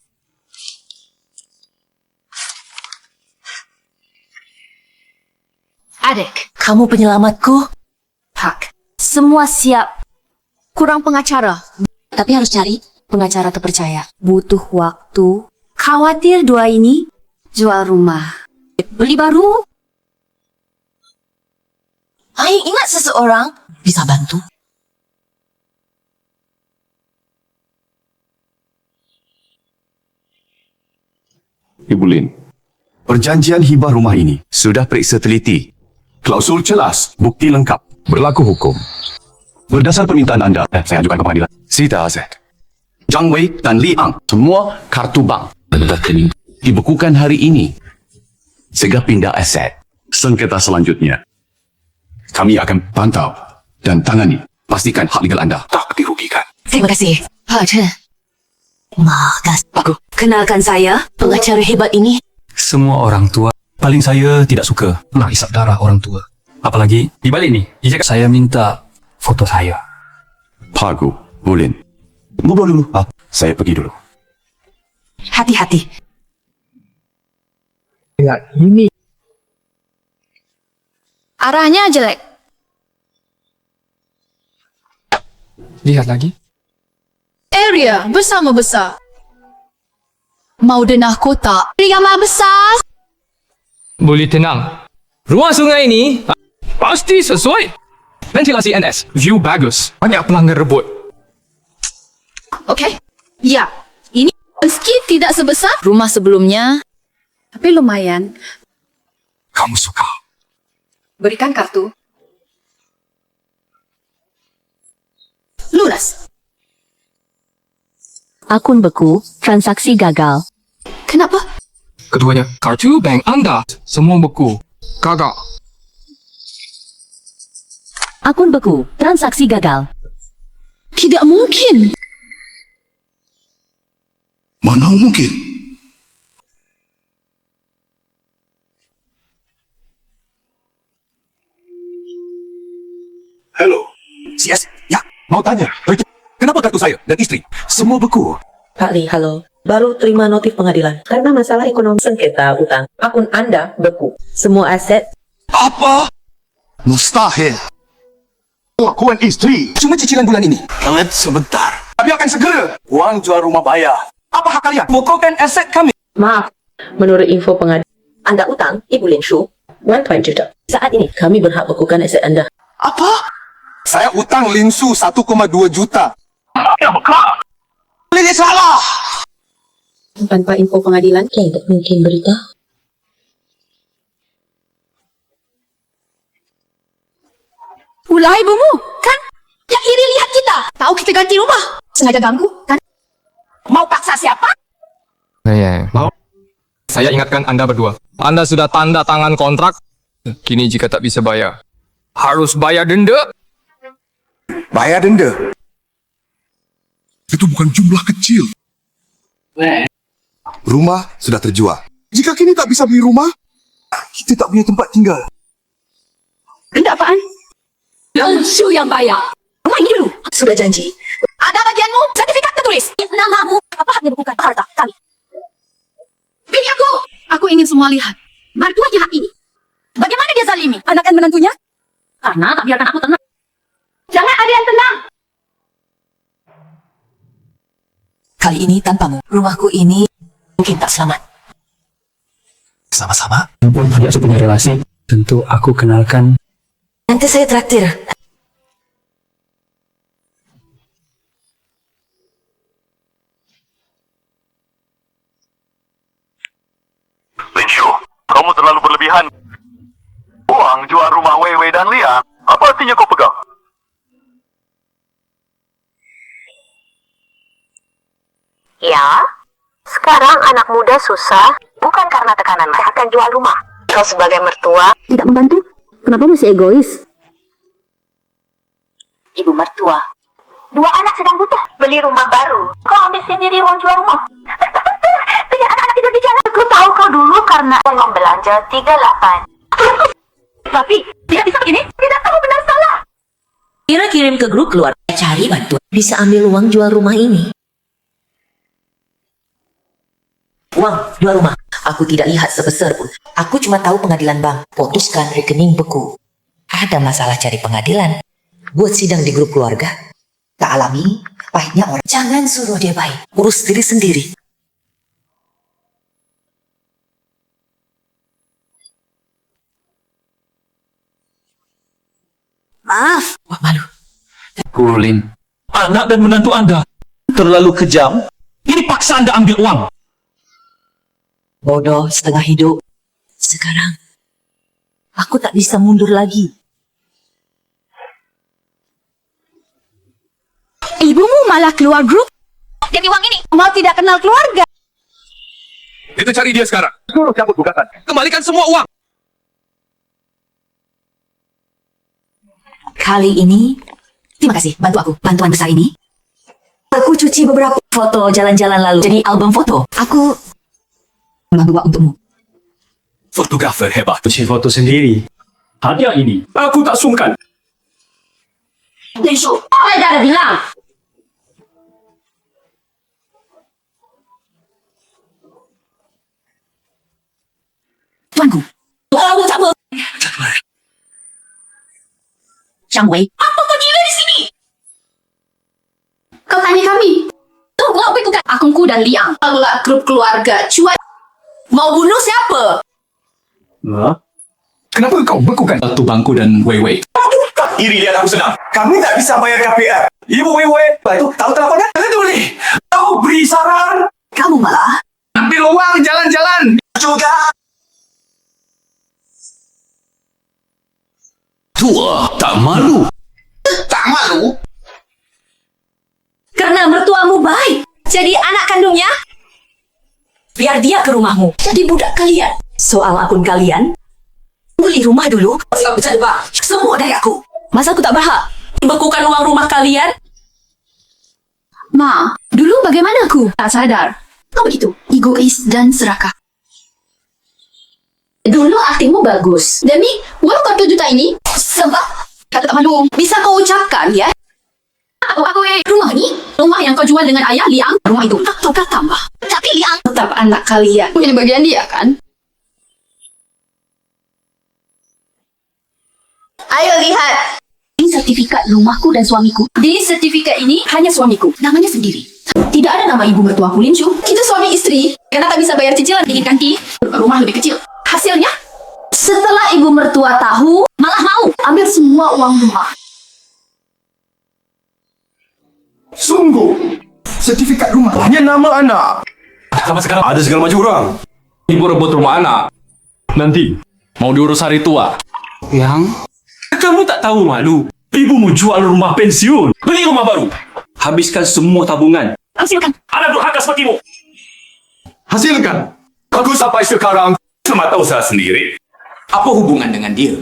Adik, kamu penyelamatku. Hak. Semua siap. Kurang pengacara. Tapi harus cari pengacara terpercaya. Butuh waktu. Khawatir dua ini jual rumah. Beli baru. Hai, ingat seseorang bisa bantu. Ibu Lin, perjanjian hibah rumah ini sudah periksa teliti. Klausul jelas, bukti lengkap, berlaku hukum. Berdasar permintaan anda, saya ajukan ke pengadilan. Sita aset. Zhang Wei dan Liang, semua kartu bank dibekukan hari ini. Sehingga pindah aset. Sengketa selanjutnya, kami akan pantau dan tangani. Pastikan hak legal anda tak dirugikan. Terima kasih, Pak Chen. Makasih. Aku kenalkan saya, pengacara hebat ini. Semua orang tua, paling saya tidak suka menghisap darah orang tua. Apalagi di balik ni, dia cakap saya minta foto saya. Pak Gu, Bu Lin, ngobrol dulu. Saya pergi dulu. Hati-hati. Lihat ini. Arahnya jelek. Lihat lagi. Area bersama besar. Mau denah kotak. Rigama besar. Boleh tenang. Ruang sungai ini pasti sesuai. Ventilasi NS, view bagus. Banyak pelanggan rebut. Okey. Ya. Ini meski tidak sebesar rumah sebelumnya. Tapi lumayan. Kamu suka? Berikan kartu. Lunas. Akun beku, transaksi gagal. Kenapa? Keduanya, kartu bank anda semua beku. Gagal. Akun beku, transaksi gagal. Tidak mungkin. Mana mungkin? Hello. CS, ya, mau tanya. Kenapa kartu saya dan istri semua beku? Pak Li, halo. Baru terima notif pengadilan. Karena masalah ekonomi sengketa utang. Akun Anda beku. Semua aset. Apa? Mustahil. Aku dan istri cuma cicilan bulan ini. Kalian sebentar. Kami akan segera. Uang jual rumah bayar. Apa hak kalian? Bukukan aset kami. Maaf. Menurut info pengadilan, Anda utang Ibu Lin Shu 1 juta. Saat ini, kami berhak bekukan aset Anda. Apa? Saya utang Linsu 1,2 juta. Ini salah. Tanpa info pengadilan, tidak mungkin berita. Ulah ibumu, kan? Yang iri lihat kita. Tahu kita ganti rumah. Sengaja ganggu, kan? Mau paksa siapa? Saya ingatkan Anda berdua. Anda sudah tanda tangan kontrak. Kini jika tak bisa bayar, harus bayar denda. Bayar denda. Itu bukan jumlah kecil. Rumah sudah terjual. Jika kini tak bisa beli rumah, kita tak punya tempat tinggal. Denda apaan? Su yang bayar. Rumah ini dulu. Sudah janji. Ada bagianmu, sertifikat tertulis. Namamu. Apa haknya bukan harta kami? Bini aku. Aku ingin semua lihat. Mertua jahat ini. Bagaimana dia zalimi anak dan menantunya? Karena tak biarkan aku tenang. Jangan ada yang tenang. Kali ini tanpamu, rumahku ini mungkin tak selamat. Sama-sama. Walaupun tidak punya relasi, tentu aku kenalkan. Nanti saya traktir. Linshu, kamu terlalu berlebihan. Uang jual rumah Weiwei dan Lia, apa artinya kau pegang? Ya, sekarang anak muda susah, bukan karena tekanan mereka akan jual rumah. Kau sebagai mertua tidak membantu. Kenapa masih egois? Ibu mertua. Dua anak sedang butuh beli rumah baru. Kau ambil sendiri uang jual rumah. Dengan anak-anak tidur di jalan. Aku tahu kau dulu karena uang belanja 38. Tapi tidak bisa begini. Tidak tahu benar salah. Kira kirim ke grup keluar. Cari bantuan. Bisa ambil uang jual rumah ini. Uang jual rumah. Aku tidak lihat sebesar pun. Aku cuma tahu pengadilan bank. Putuskan rekening beku. Ada masalah cari pengadilan. Buat sidang di grup keluarga. Tak alami, pahitnya orang. Jangan suruh dia baik. Urus diri sendiri. Maaf. Wah, malu. Kulin, anak dan menantu Anda terlalu kejam. Ini paksa Anda ambil uang. Bodoh setengah hidup. Sekarang, aku tak bisa mundur lagi. Ibumu malah keluar grup. Demi uang ini, mau tidak kenal keluarga. Kita cari dia sekarang. Suruh cabut gugatan. Kembalikan semua uang. Kali ini, terima kasih bantu aku. Bantuan besar ini. Aku cuci beberapa foto jalan-jalan lalu. Jadi album foto. Aku membawa untukmu. Fotografer hebat. Cuci foto sendiri. Hadiah ini, aku tak sungkan. Linshu, saya dah ada bilang. Tuanku. Aku tak mau. Zhang Wei, apa kau gila di sini? Kau tanya kami. Tunggu, apa itu kan? Akungku dan Liang. Apalah grup keluarga. Cuai. Mau bunuh siapa? Kenapa kau bekukan Datu Bangku dan Weiwei? Iri lihat aku senang. Kami tak bisa bayar KPR. Ibu Weiwei. Itu tahu teleponnya? Itu boleh. Tahu beri saran. Kamu malah Ambil uang jalan-jalan. Juga. Tua, tak malu. Tak malu? Karena mertuamu baik. Jadi anak kandungnya? biar dia ke rumahmu. Jadi budak kalian. Soal akun kalian, beli rumah dulu. Semua dari aku. Masa aku tak berhak membekukan uang rumah kalian? Ma, dulu bagaimana aku? Tak sadar. Kau begitu, egois dan serakah. Dulu aktingmu bagus. Demi uang kau 2 juta ini, sebab kata tak malu. Bisa kau ucapkan ya? Aku rumah ni, rumah yang kau jual dengan ayah Liang, rumah itu tak tukar tambah. Tapi Liang tetap anak kalian. Punya bagian dia kan? Ayo lihat. Ini sertifikat rumahku dan suamiku. Di sertifikat ini hanya suamiku. Namanya sendiri. Tidak ada nama ibu mertuaku Linshu. Kita suami istri. Karena tak bisa bayar cicilan ingin ganti rumah lebih kecil. Hasilnya, setelah ibu mertua tahu, malah mau ambil semua uang rumah. Su, Tunggu. Sertifikat rumah hanya nama anak. Sampai sekarang Ada segala macam orang. ibu rebut rumah anak. Nanti mau diurus hari tua. Yang? Kamu tak tahu malu. Ibumu jual rumah pensiun. Beli rumah baru. Habiskan semua tabungan. Hasilkan. Anak durhaka sepertimu. Hasilkan. Aku sampai sekarang semata usaha sendiri. Apa hubungan dengan dia?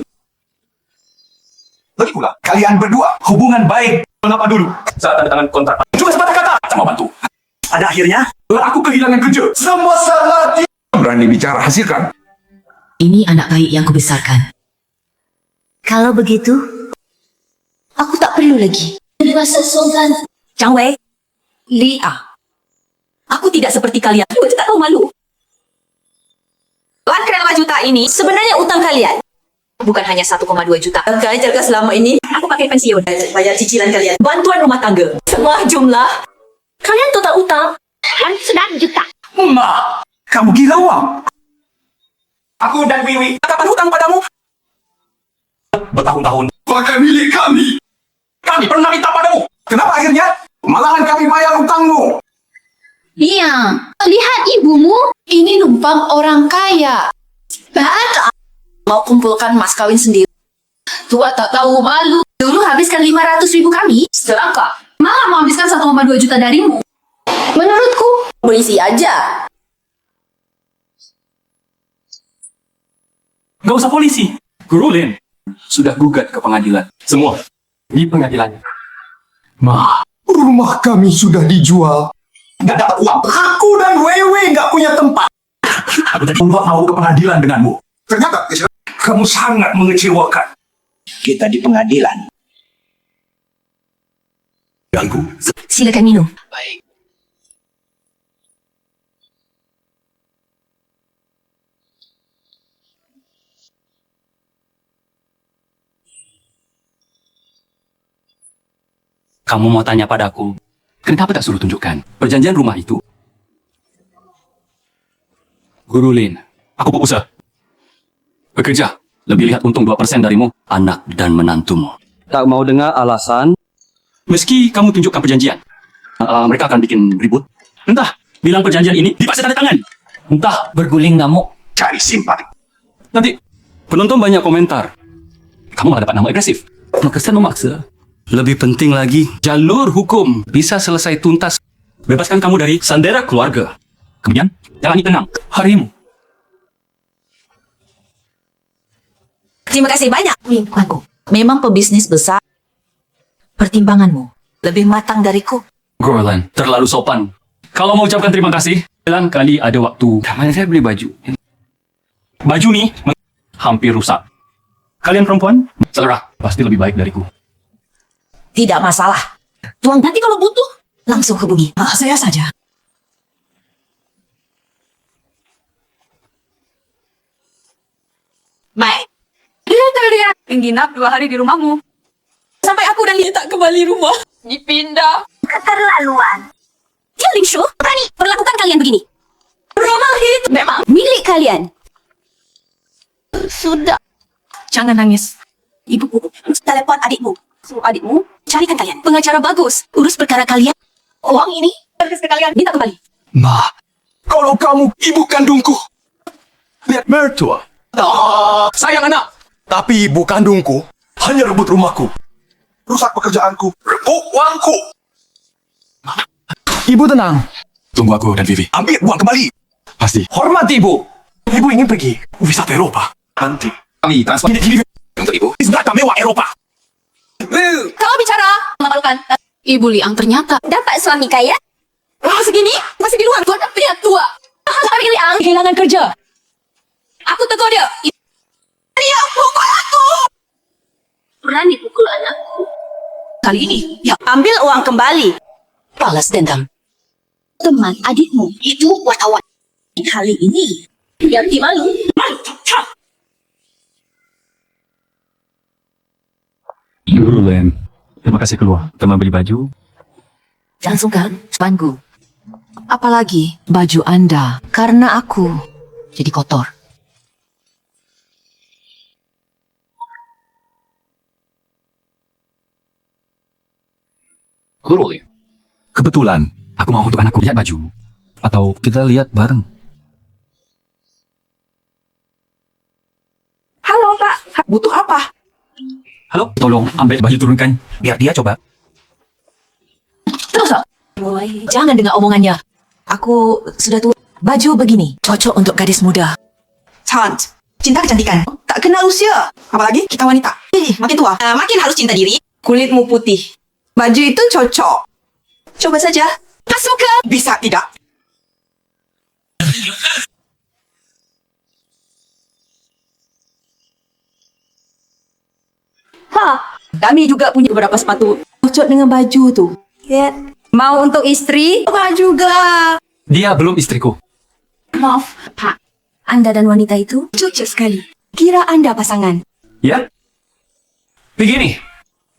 Lagi pula, kalian berdua hubungan baik. Kenapa dulu? Saat tanda tangan kontrak. Cuma sepatah kata sama bantu. Ada akhirnya. Aku kehilangan kerja. Semua salah dia. Berani bicara, hasilkan. Ini anak baik yang kubesarkan. Kalau begitu, aku tak perlu lagi. Rasa Sultan. Chang Wei, Lia. Aku tidak seperti kalian. Aku tak tahu malu. Tuan kerana juta ini sebenarnya utang kalian. Bukan hanya 1,2 juta. Kalian jaga selama ini. Aku pakai pensiun. Bayar cicilan kalian. Bantuan rumah tangga. Semua jumlah. Kalian total utang 9 juta. Mak, kamu gila wang. Aku dan Wiwi kapan hutang padamu? Bertahun-tahun. Bahkan milik kami. Kami pernah minta padamu. Kenapa akhirnya? Malahan kami bayar hutangmu. Iya, lihat ibumu. Ini numpang orang kaya. Bad. Mau kumpulkan mas kawin sendiri. Tua tak tahu malu. Dulu habiskan 500.000 kami. Celaka. Malah mau habiskan 1,2 juta darimu. Menurutku, polisi aja. Gak usah polisi. Guru Lin sudah gugat ke pengadilan. Semua di pengadilannya. Ma, rumah kami sudah dijual. Nggak dapat uang. Aku dan Wewe nggak punya tempat. Aku tadi mau ke pengadilan denganmu. Ternyata kamu sangat mengecewakan. Kita di pengadilan. Ganggu. Silakan minum. Baik. Kamu mau tanya padaku, kenapa tak suruh tunjukkan perjanjian rumah itu? Guru Lin, aku berusaha. Bekerja, lebih lihat untung 2% darimu, anak dan menantumu. Tak mau dengar alasan? Meski kamu tunjukkan perjanjian, mereka akan bikin ribut. Entah, bilang perjanjian ini dipaksa tanda tangan. Entah, berguling ngamuk. Cari simpati. Nanti, penonton banyak komentar. Kamu malah dapat nama agresif. Kesan memaksa. Lebih penting lagi, jalur hukum bisa selesai tuntas. Bebaskan kamu dari sandera keluarga. Kemudian, jalani tenang harimu. Terima kasih banyak, lingkunganku. Memang pebisnis besar. Pertimbanganmu lebih matang dariku. Gorlan, terlalu sopan. Kalau mau ucapkan terima kasih, lain kali ada waktu. Mana saya beli baju? Baju nih hampir rusak. Kalian perempuan, selera pasti lebih baik dariku. Tidak masalah. Tuang, nanti kalau butuh, langsung hubungi. Saya saja. Baik. Dia menginap 2 hari di rumahmu. Sampai aku dan dia tak kembali rumah. Dipindah. Keterlaluan. Tialing Shu, berani perlakukan kalian begini. Rumah itu memang milik kalian. Sudah. Jangan nangis. Ibu telepon adikmu. Suruh adikmu carikan kalian pengacara bagus. Urus perkara kalian. Uang ini harus ke kalian. Minta kembali. Ma, kalau kamu ibu kandungku. Lihat mertua. Sayang anak. Tapi ibu kandungku hanya rebut rumahku. Rusak pekerjaanku. Rebut uangku. Ibu tenang. Tunggu aku dan Vivi. Ambil uang kembali. Pasti. Hormati ibu. Ibu ingin pergi wisata Eropa. Nanti Kami transfer untuk ibu. Wisata mewah Eropa. Kau bicara memalukan. Ibu Liang ternyata Dapat suami kaya? segini masih di luar. Tuan pria tua. Suami Liang kehilangan kerja. Aku tegur dia. Dia pukul aku. Berani pukul anakku. Kali ini, ya ambil uang kembali. Balas dendam. Teman adikmu itu wartawan. Kali ini, biar dia malu. Guru Len, terima kasih keluar. Teman beli baju. Jangan sungkan, bangku. Apalagi baju Anda, karena aku jadi kotor. Guru Len, Kebetulan, aku mau untuk anakku lihat baju. Atau kita lihat bareng. Halo Pak, butuh apa? Halo, tolong ambil baju turunkan. Biar dia coba. Terus, boy, jangan dengar omongannya. Aku sudah tua. Baju begini cocok untuk gadis muda. Chant, cinta kecantikan. Tak kenal usia. Apalagi kita wanita. Makin tua, makin harus cinta diri. Kulitmu putih. Baju itu cocok. Coba saja. Masuk ke? Bisa tidak? Kami juga punya beberapa sepatu cocok dengan baju tu. Mau untuk istri? Pak juga. Dia belum istriku. Maaf, Pak. Anda dan wanita itu cocok sekali. Kira Anda pasangan. Ya? Begini.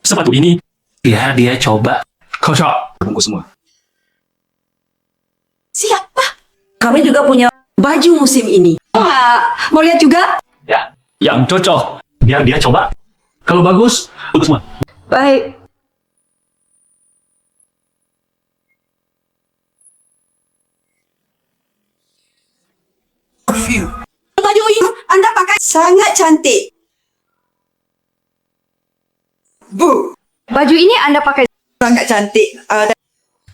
Sepatu ini. Biar dia coba. Cocok. Bungkus semua. Siapa? Kami juga punya baju musim ini. Mau lihat juga? Ya. Yang cocok. Biar dia coba. Kalau bagus, bungkus semua. Baik. Baju ini Anda pakai sangat cantik. Bu. Baju ini Anda pakai sangat cantik.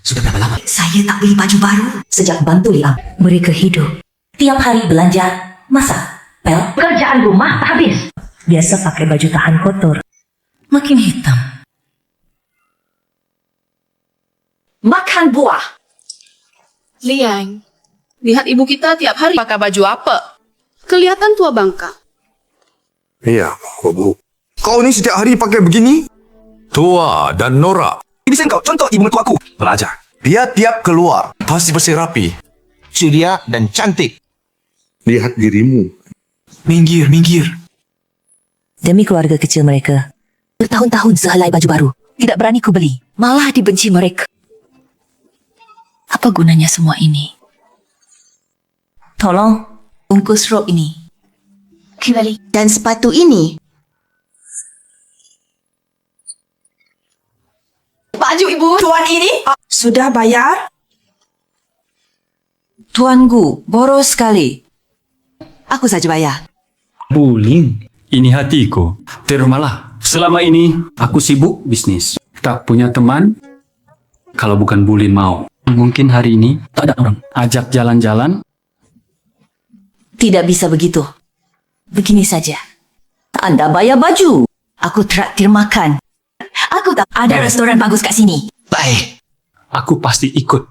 Sudah berapa lama saya tak beli baju baru sejak bantu Liam. Mereka hidup tiap hari belanja, masak, pel, kerjaan rumah tak habis. Biasa pakai baju tahan kotor, makin hitam. Makan buah. Liang, lihat ibu kita tiap hari pakai baju apa? Kelihatan tua bangka. Iya, Bu. Kau ni setiap hari pakai begini? Tua dan norak. Bisa kau contoh ibu mertuaku. Belajar. Dia tiap keluar pasti bersih rapi. Ceria dan cantik. Lihat dirimu. Minggir, minggir. Demi keluarga kecil mereka, bertahun-tahun sehelai baju baru tidak berani ku beli, malah dibenci mereka. Apa gunanya semua ini? Tolong bungkus rok ini. kembali. Dan sepatu ini. Baju ibu tuan ini sudah bayar? Tuanku, boros sekali. Aku saja bayar. Buling. Ini hatiku. Terimalah. Selama ini, aku sibuk bisnis. Tak punya teman. Kalau bukan Bulin mau. Mungkin hari ini, tak ada orang. Ajak jalan-jalan. Tidak bisa begitu. Begini saja. Anda bayar baju. Aku traktir makan. Aku tak ada restoran bagus kat sini. Baik. Aku pasti ikut.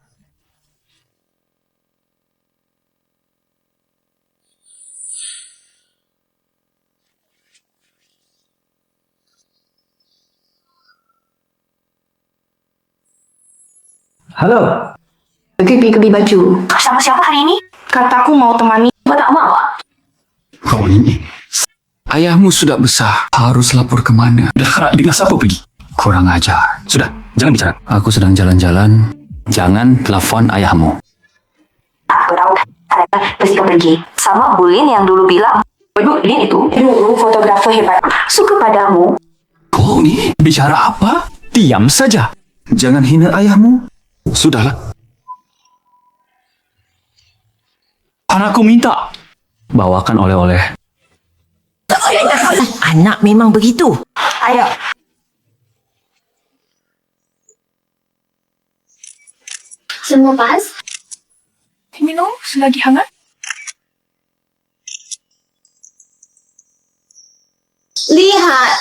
Halo. Pergi beli baju. Sama siapa hari ini? Kataku mau temani. Kau tak mau? Kau ini. Ayahmu sudah besar. Harus lapor kemana? Dah harap dengan siapa pergi? Kurang ajar. Sudah, jangan bicara. Aku sedang jalan-jalan. Jangan telepon ayahmu. Aku tahu. Saya pasti pergi. Sama Bulin yang dulu bilang. Bulin itu dulu fotografer hebat. Suka padamu. Kau ni bicara apa? Diam saja. Jangan hina ayahmu. Sudahlah. Anakku minta. Bawakan oleh-oleh. Anak memang begitu. Ayo. Semua pas? Minum selagi hangat? Lihat.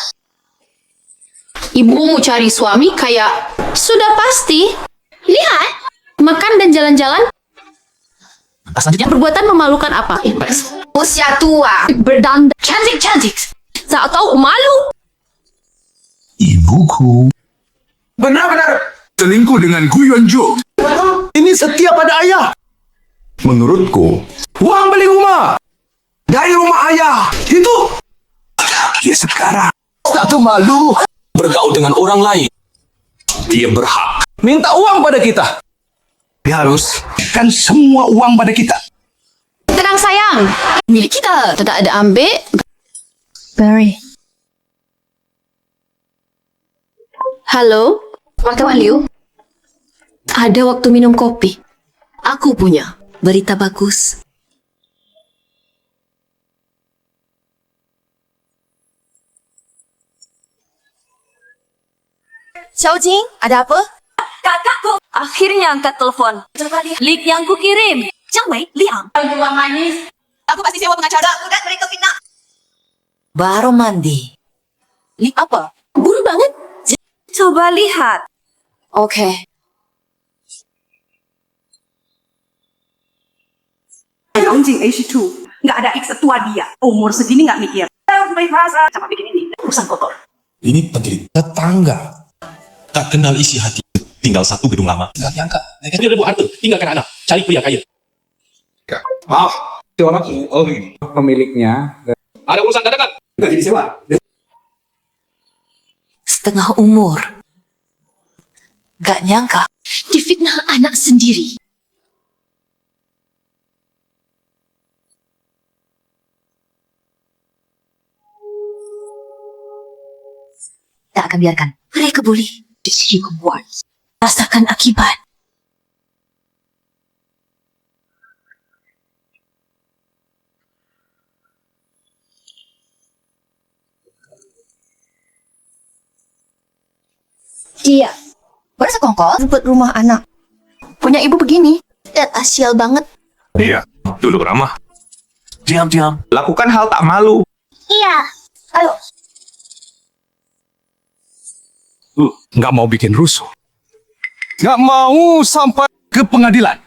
Ibumu cari suami kayak sudah pasti. Lihat. Makan dan jalan-jalan. Selanjutnya. Perbuatan memalukan apa? Usia tua. Berdandan. Cantik-cantik. Tak tahu malu. Ibuku. Benar-benar selingkuh dengan Gu Yuanzhou. Ini setia pada ayah. Menurutku, uang beli rumah dari rumah ayah itu. Dia sekarang tak tahu malu bergaul dengan orang lain. Dia berhak minta uang pada kita. Dia harus kan semua uang pada kita. Tenang sayang. Milik kita. Tak ada ambil. Barry. Halo. Wartawan Liu. Ada waktu minum kopi. Aku punya berita bagus. Xiao Jing, ada apa? Kakakku akhirnya angkat telepon. Link yang ku kirim. Jiang Wei, Liang. Bunga manis. Aku pasti sewa pengacara. Dan mereka fitnah. Baru mandi. Link apa? Buru banget. Coba lihat. Oke. Anjing H2. Nggak ada X tua dia. Umur segini nggak mikir. Coba bikin ini. Urusan kotor. Ini penderita tetangga. Tak kenal isi hati. Tinggal satu gedung lama. Nggak nyangka. Dia rebut harta. Tinggalkan anak. Cari pria kaya. Maaf, itu orang pemiliknya. Ada urusan dadakan. Nggak jadi sewa. Setengah umur. Gak nyangka. Difitnah anak sendiri. Tak akan biarkan. Mereka boleh disikubuat. Rasakan akibat. Dia Berasa kongkol? rebut rumah anak. Punya ibu begini. Asial banget. Iya, dulu ramah. Diam. Lakukan hal tak malu. Iya. Ayo. Nggak mau bikin rusuh. Nggak mau sampai ke pengadilan.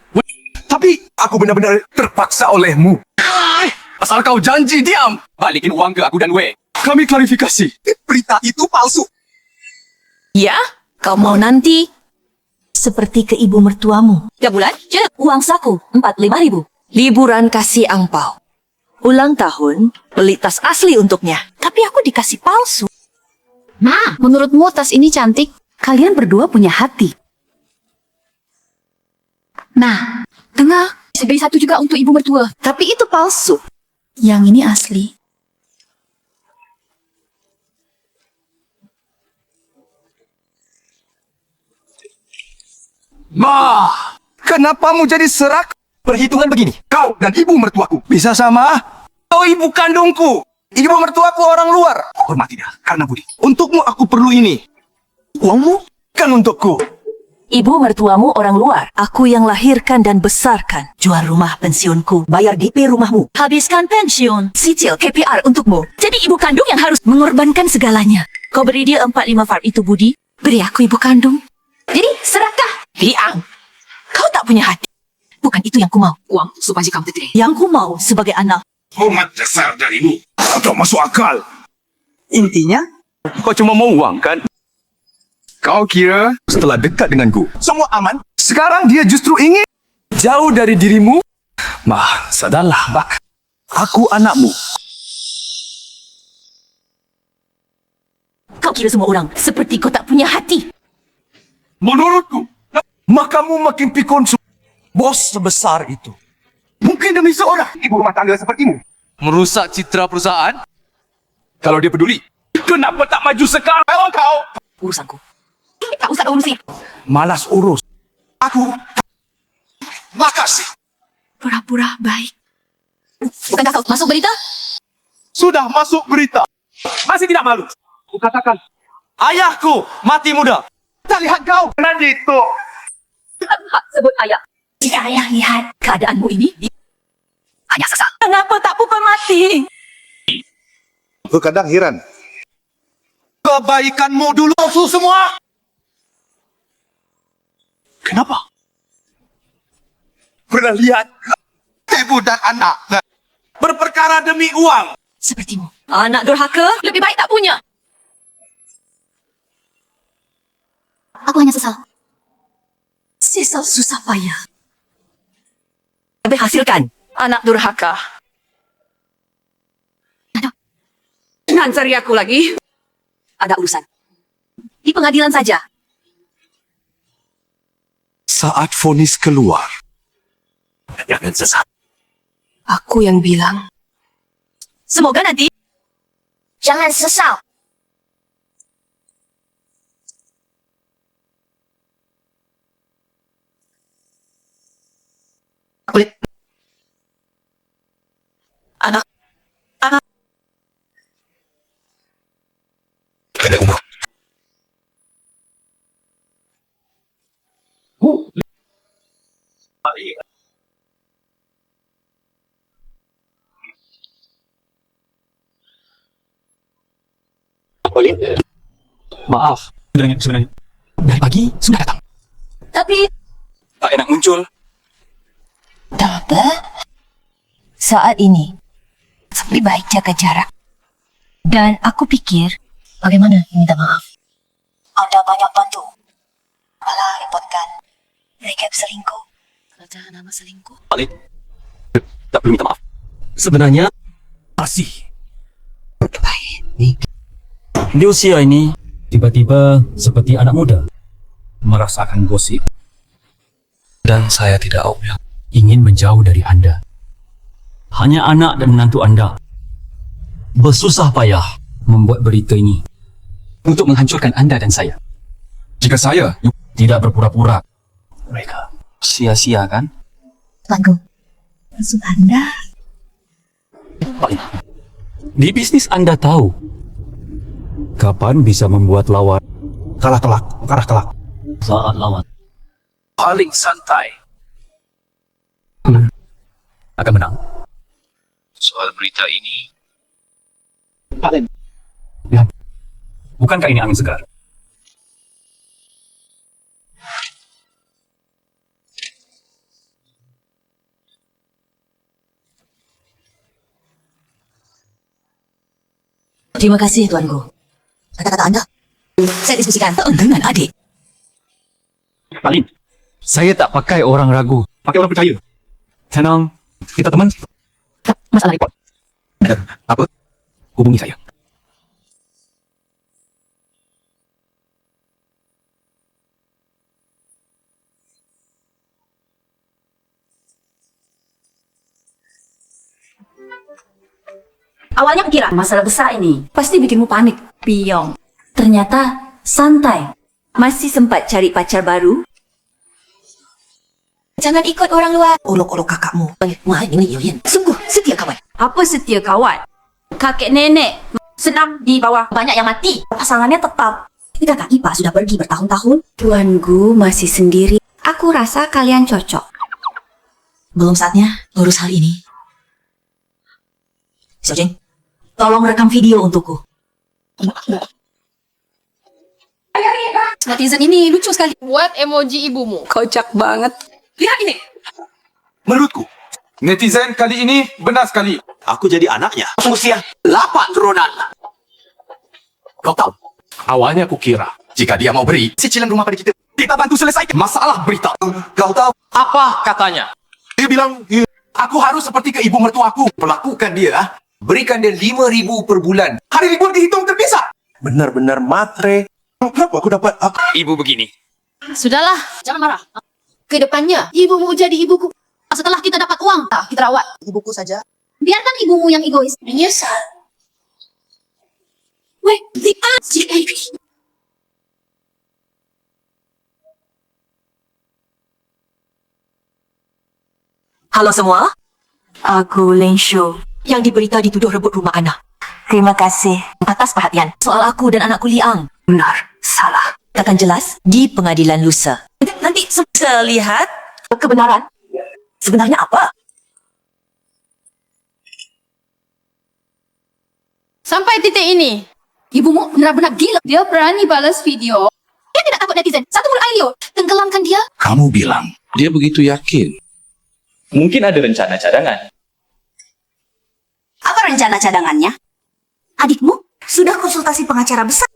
Tapi aku benar-benar terpaksa olehmu. Asal kau janji diam. Balikin uang ke aku dan W. Kami klarifikasi. Berita itu palsu. Ya, kau mau nanti seperti ke ibu mertuamu. 3 bulan? Je, uang saku 45.000. Liburan kasih angpau. Ulang tahun, beli tas asli untuknya. Tapi aku dikasih palsu. Ma, menurutmu tas ini cantik? Kalian berdua punya hati. Nah, dengar. Beli satu juga untuk ibu mertua. Tapi itu palsu. Yang ini asli. Ma, kenapa mu jadi serak? Perhitungan begini, kau dan ibu mertuaku bisa sama? Kau ibu kandungku, ibu mertuaku orang luar. Hormati dia, karena budi. Untukmu aku perlu ini. Uangmu kan untukku. Ibu mertuamu orang luar. Aku yang lahirkan dan besarkan. Jual rumah pensiunku. Bayar DP rumahmu. Habiskan pensiun. Cicil KPR untukmu. Jadi ibu kandung yang harus mengorbankan segalanya. Kau beri dia 45 farm itu budi. Beri aku ibu kandung. Jadi serakah. Liang. Kau tak punya hati. Bukan itu yang ku mau. Uang supaya kamu tertiri. Yang ku mau sebagai anak. Hormat dasar darimu. Tak masuk akal. Intinya, kau cuma mau uang kan? Kau kira setelah dekat denganku, semua aman? Sekarang dia justru ingin jauh dari dirimu? Mah, sadarlah, Bak. Aku anakmu. Kau kira semua orang seperti kau tak punya hati. Menurutku, makamu makin pikun. Bos sebesar itu. Mungkin demi seorang ibu rumah tangga sepertimu. Merusak citra perusahaan? Kalau dia peduli, kenapa tak maju sekarang? Kalau kau Urusanku. Tak usah urusi. malas urus. Aku makasih. Pura-pura baik. Bukankah kau masuk berita? Sudah masuk berita. Masih tidak malu? Aku katakan, ayahku mati muda. Kita lihat kau. Nanti itu. Hak sebut ayah. Jika ayah lihat keadaanmu ini, Hanya sesal. Kenapa tak pukul mati? Aku kadang heran. Kebaikanmu dulu semua. Kenapa? Pernah lihat ibu dan anak berperkara demi uang? sepertimu. Anak durhaka lebih baik tak punya. Aku hanya sesal. Sesal susah payah. Lebih hasilkan. Anak durhaka. Jangan cari aku lagi. Ada urusan. Di pengadilan saja. Saat vonis keluar, jangan sesat. Aku yang bilang. Semoga nanti. Jangan sesal. Kulit. Anak. Pendek umur. Colin, maaf sebenarnya. Dari pagi sudah datang. Tapi Tak enak muncul. tak apa. Saat ini, lebih baik jaga jarak. Dan aku pikir, bagaimana minta maaf? Anda banyak bantu. Malah repotkan. Mereka selingkuh. Kerja nama selingkuh. Colin, tak perlu minta maaf. Sebenarnya, kasih. Di usia ini, tiba-tiba seperti anak muda, merasakan gosip. Dan saya tidak ingin menjauh dari Anda. Hanya anak dan menantu Anda bersusah payah membuat berita ini untuk menghancurkan Anda dan saya. Jika saya tidak berpura-pura, mereka sia-sia kan? Tunggu. Maksud Anda? Di bisnis Anda tahu kapan bisa membuat lawan kalah telak. Saat lawan paling santai akan menang. Soal berita ini, ya, bukankah ini angin segar? Terima kasih, Tuanku. Kata-kata Anda, saya diskusikan dengan adik. Colin, saya tak pakai orang ragu, pakai orang percaya. Tenang, kita teman. Masalah repot. Apa? Hubungi saya. Awalnya kira masalah besar ini pasti bikinmu panik, Piong. Ternyata santai. Masih sempat cari pacar baru. Jangan ikut orang luar. Olok-olok kakakmu. Wah, ini Yoyin. Sungguh setia kawan. Apa setia kawan? Kakek nenek senang di bawah, banyak yang mati. Pasangannya tetap. Kakak Ipa sudah pergi bertahun-tahun. Tuan Gu masih sendiri. Aku rasa kalian cocok. Belum saatnya urus hal ini. Xiaojing, tolong rekam video untukku. Netizen ini lucu sekali. Buat emoji ibumu. Kocak banget. Lihat ini. Menurutku, netizen kali ini benar sekali. Aku jadi anaknya. Usia 8 turunan. Kau tahu, awalnya aku kira jika dia mau beri cicilan rumah pada kita bantu selesaikan masalah berita. Kau tahu apa katanya? Dia bilang, aku harus seperti ke ibu mertuaku. Perlakukan dia, berikan dia 5.000 per bulan. Hari libur dihitung terpisah. Benar-benar matre. Berapa aku dapat? Ibu begini. Sudahlah, jangan marah. Kedepannya, ibumu jadi ibuku. Setelah kita dapat uang, kita rawat. Ibuku saja. Biarkan ibumu yang egois. Menyesal. Wait, the baby. Halo semua. Aku Lenshu. Yang diberita dituduh rebut rumah anak. Terima kasih Atas perhatian. Soal aku dan anakku Liang. Benar, salah. Akan jelas di pengadilan lusa. Nanti saya lihat kebenaran. Sebenarnya apa? Sampai titik ini, ibumu benar-benar gila. Dia berani balas video. Dia tidak takut netizen. Satu mulut air liur. Tenggelamkan dia. Kamu bilang dia begitu yakin. Mungkin ada rencana cadangan. Apa rencana cadangannya? Adikmu sudah konsultasi pengacara besar.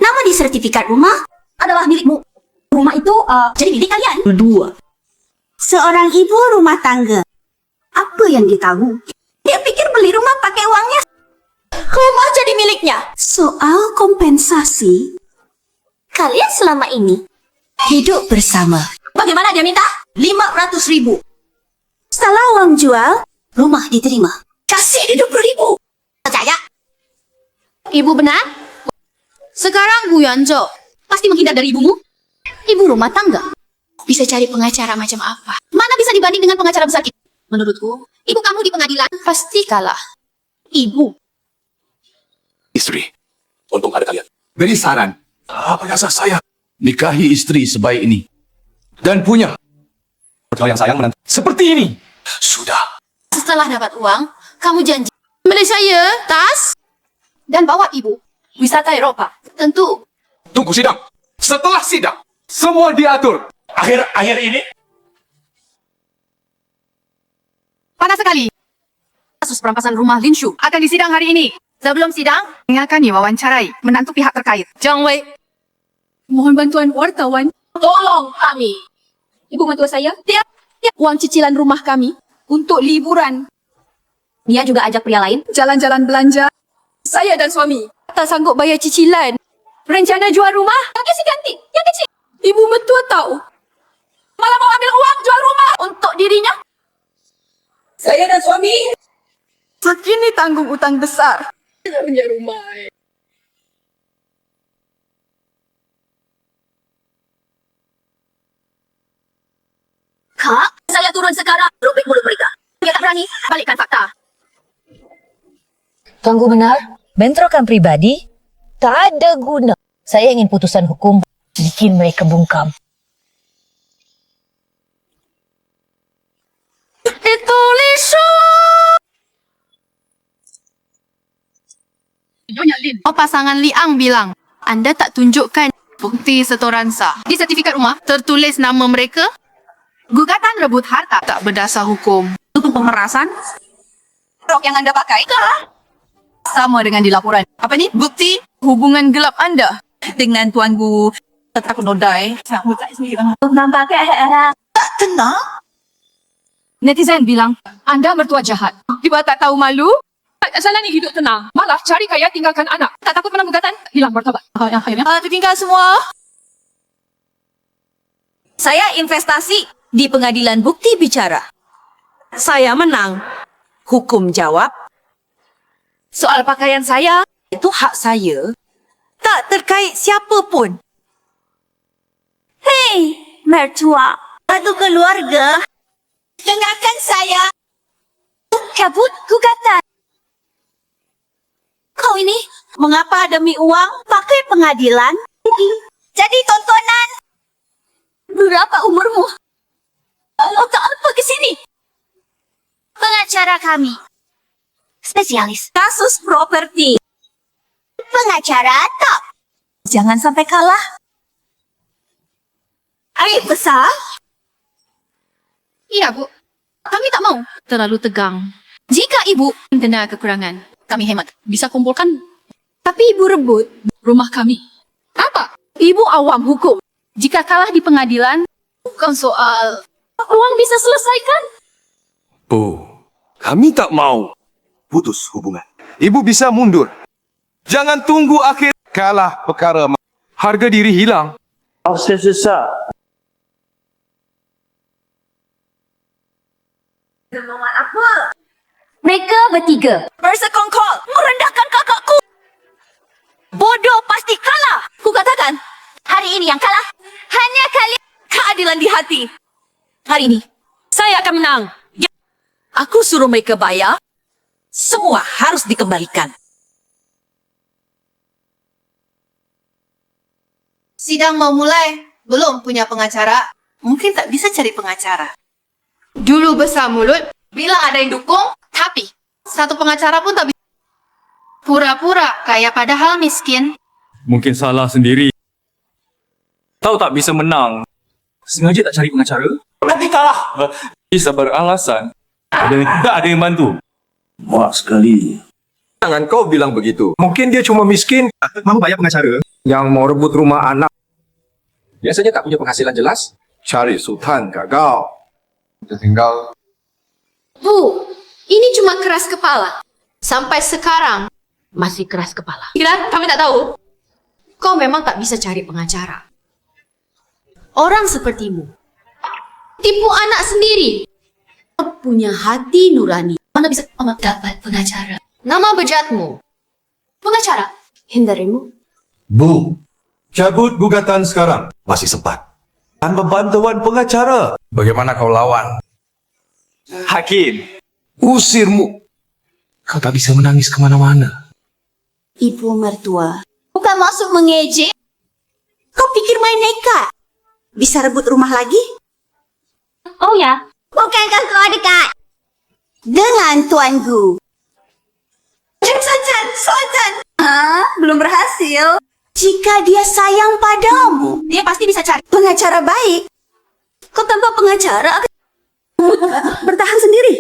Nama di sertifikat rumah adalah milikmu. Rumah itu jadi milik kalian. Dua. Seorang ibu rumah tangga. Apa yang dia tahu? Dia pikir beli rumah pakai uangnya. Rumah jadi miliknya. Soal kompensasi, kalian selama ini hidup bersama. Bagaimana dia minta? 500.000. Setelah uang jual, rumah diterima. Kasih dia 20.000. Percaya? Ibu benar? Sekarang Bu Yonjo pasti menghindar dari ibumu. Ibu rumah tangga bisa cari pengacara macam apa? Mana bisa bisa dibanding dengan pengacara besar kita. Menurutku, ibu kamu di pengadilan pasti kalah. Ibu. Istri. Untung ada kalian. Beri saran. Apa yang saya? Nikahi istri sebaik ini. Dan punya. Kau yang sayang menantu. Seperti ini. Sudah. Setelah dapat uang, kamu janji beli saya tas dan bawa ibu wisata Eropa. Tentu. Tunggu sidang. Setelah sidang, semua diatur. Akhir ini. Panas sekali. Kasus perampasan rumah Lin Shu akan disidang hari ini. Sebelum sidang, akan diwawancarai menantu pihak terkait. Zhang Wei. Mohon bantuan wartawan. Tolong kami. Ibu mertua saya, tiap uang cicilan rumah kami untuk liburan. Dia juga ajak pria lain jalan-jalan belanja. Saya dan suami tak sanggup bayar cicilan. Rencana jual rumah, yang kasih ganti, yang kecil. Ibu mertua tahu. Malah mau ambil uang jual rumah untuk dirinya. Saya dan suami Sekini tanggung utang besar. punya rumah. Kak, saya turun sekarang. Robek mulut mereka. Dia tak berani balikkan fakta. Tunggu benar. Bentrokan pribadi tak ada guna. Saya ingin putusan hukum bikin mereka bungkam. Ditulis. Oh, pasangan Liang bilang, Anda tak tunjukkan bukti setoran sah. Di sertifikat rumah, tertulis nama mereka. Gugatan rebut harta tak berdasar hukum. Itu pemerasan. Rok yang Anda pakai sama dengan di laporan. Apa ni? Bukti hubungan gelap Anda dengan Tuan Gu tetap nodai. Nampaknya Tak tenang. Netizen bilang, Anda mertua jahat. Tiba tak tahu malu? jalani hidup tenang. Malah cari kaya tinggalkan anak. Tak takut menang gugatan? Hilang martabat. Yang akhirnya. Tertinggal semua. Saya investasi di pengadilan bukti bicara. Saya menang. Hukum jawab. Soal pakaian saya, itu hak saya. Tak terkait siapa pun. Hei, mertua. Satu keluarga. Dengarkan saya. Cabut gugatan. Kau ini mengapa demi uang pakai pengadilan? Jadi tontonan. Berapa umurmu? Untuk apa ke sini? Pengacara kami. Spesialis kasus properti. Pengacara top. Jangan sampai kalah. Air besar. Iya, Bu. Kami tak mau terlalu tegang. Jika Ibu kena kekurangan, kami hemat. Bisa kumpulkan. Tapi Ibu rebut rumah kami. Apa? Ibu awam hukum. Jika kalah di pengadilan, bukan soal uang bisa selesaikan. Bu, kami tak mau putus hubungan. Ibu bisa mundur. Jangan tunggu akhir kalah perkara. Harga diri hilang. Kemauan apa? Mereka bertiga bersekongkol merendahkan kakakku. Bodoh pasti kalah. Ku katakan, hari ini yang kalah hanya kalian. Keadilan di hati. Hari ini, saya akan menang. Aku suruh mereka bayar. Semua harus dikembalikan. Sidang mau mulai. Belum punya pengacara. Mungkin tak bisa cari pengacara. Dulu besar mulut, bilang ada yang dukung, tapi satu pengacara pun tak bisa. Pura-pura kaya padahal miskin. Mungkin salah sendiri. Tahu tak bisa menang. Sengaja tak cari pengacara. Nanti kalah. Bisa beralasan. Tak ada yang bantu. Wah sekali. Jangan kau bilang begitu. Mungkin dia cuma miskin. Mau bayar pengacara. Yang mau rebut rumah anak. Biasanya tak punya penghasilan jelas. Cari sultan gagal. Kita tinggal. Bu, ini cuma keras kepala. Sampai sekarang masih keras kepala. Kira kami tak tahu. Kau memang tak bisa cari pengacara. Orang sepertimu tipu anak sendiri. Punya hati nurani. Mana bisa dapat pengacara? Nama bejatmu. Pengacara. Hindarimu. Bu, cabut gugatan sekarang. Masih sempat. Tanpa bantuan pengacara. Bagaimana kau lawan? Hakim, usirmu. Kau tak bisa menangis kemana-mana. Ibu mertua, bukan maksud mengejek. Kau pikir main nekat? Bisa rebut rumah lagi? Oh ya? Bukankah kau dekat dengan Tuan Gu? Sultan. Belum berhasil. Jika dia sayang padamu, dia pasti bisa cari pengacara baik. Kau tanpa pengacara akan bertahan sendiri.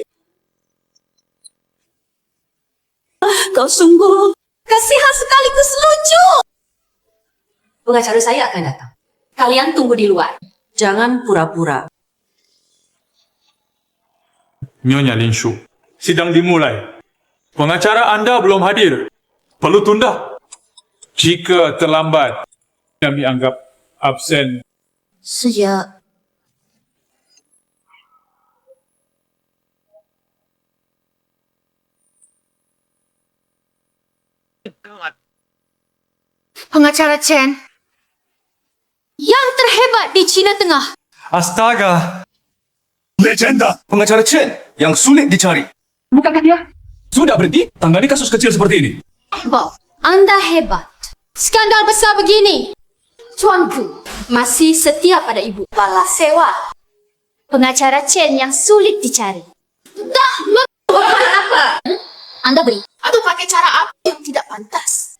Kau sungguh kasihan sekaligus lucu. Pengacara saya akan datang. Kalian tunggu di luar. Jangan pura-pura. Nyonya Lin Shu, sidang dimulai. Pengacara anda belum hadir. Perlu tunda. Jika terlambat, kami anggap absen. Sejak Pengacara Chen yang terhebat di Cina Tengah. Astaga. Legenda. Pengacara Chen yang sulit dicari. Bukankah dia? Sudah berhenti? Tangani kasus kecil seperti ini. Bob, Anda hebat. Skandal besar begini. Tuan Gu masih setia pada ibu. Balas sewa. Pengacara Chen yang sulit dicari. Dah, apa? Anda beri atau pakai cara apa yang tidak pantas?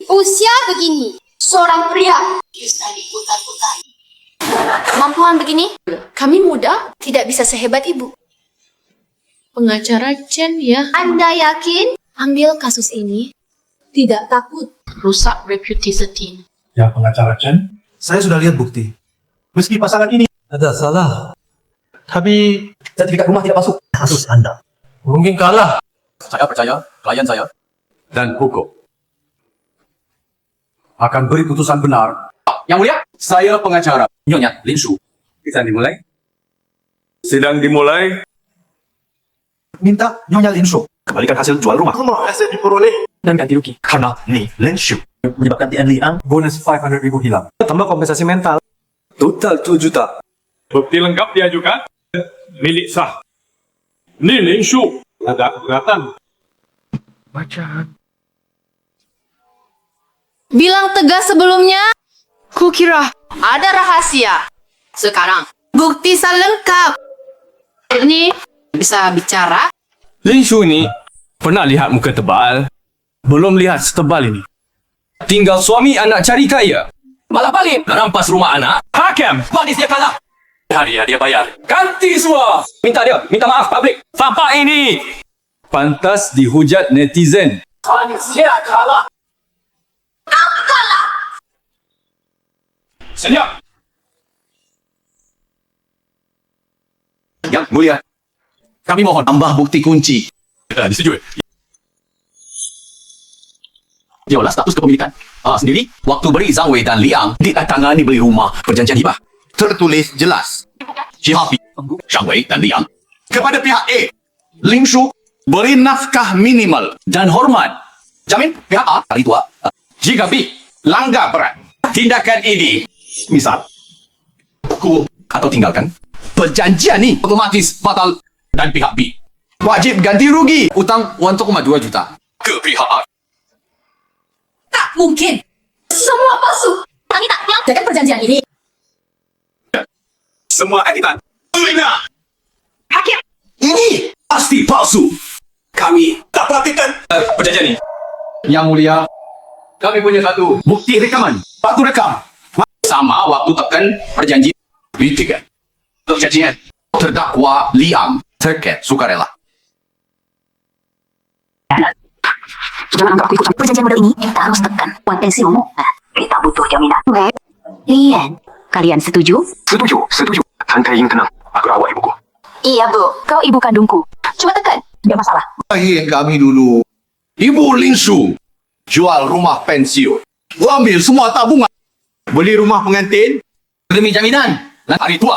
Usia begini, seorang pria bisa diputar-putar. Kemampuan begini, kami muda tidak bisa sehebat ibu. Pengacara Chen ya. Anda yakin ambil kasus ini? Tidak takut rusak reputasi tim. Ya, pengacara Chen, saya sudah lihat bukti. Meski pasangan ini ada salah, tapi sertifikat rumah tidak masuk kasus Anda. Mungkin kalah. Saya percaya klien saya dan hukum akan beri putusan benar. Yang mulia, saya pengacara Nyonya Lin Shu. Kita dimulai. Sidang dimulai. Minta Nyonya Lin Shu kembalikan hasil jual rumah. Semua aset diperoleh dan ganti rugi karena Ni Lin Shu menyebabkan Tian Liang bonus 500,000 hilang. Tambah kompensasi mental total 2 juta. Bukti lengkap diajukan. Milik sah. Ni Lin Shu. Ada keberatan. Bacaan. Bilang tegas sebelumnya. Kukira ada rahasia. Sekarang bukti selengkap. Ini bisa bicara. Lin Shu ni pernah lihat muka tebal. Belum lihat setebal ini. Tinggal suami anak cari kaya. Malah balik rampas rumah anak. Hakim, Manis dia kalah. Hari dia bayar. ganti semua. Minta maaf publik. Tampak ini pantas dihujat netizen. Manis dia kalah. Sedia. Yang mulia, kami mohon tambah bukti kunci. Disetujui. Diolah status kepemilikan. Sendiri, waktu beri Zhang Wei dan Liang ditandatangani beli rumah perjanjian hibah. Tertulis jelas. Pihak Zhang Wei dan Liang kepada pihak A, Lin Shu beri nafkah minimal dan hormat. Jamin pihak A kali tua. Jika B langgar berat tindakan ini, misal hukum atau tinggalkan, perjanjian ini otomatis batal dan pihak B wajib ganti rugi utang 1,2 juta ke pihak A. Tak mungkin. Semua palsu. Kami tak jaga perjanjian ini. Semua editan. Ulina. Hakim. Ini pasti palsu. Kami tak perhatikan perjanjian ini. Yang mulia, kami punya satu bukti rekaman. Waktu rekam sama waktu tekan perjanjian B3. Perjanjian terdakwa Liang terkait sukarela. Jangan anggap aku ikut perjanjian model ini. Kita harus tekan uang pensiunmu. Kita butuh jaminan. Lian, kalian setuju? Setuju. Santai yang tenang. Aku rawat ibuku. Iya, Bu. Kau ibu kandungku. Cuma tekan. Tidak masalah. Akhir kami dulu. Ibu Lin Shu jual rumah pensiun. Ambil semua tabungan. Beli rumah pengantin demi jaminan dan hari tua.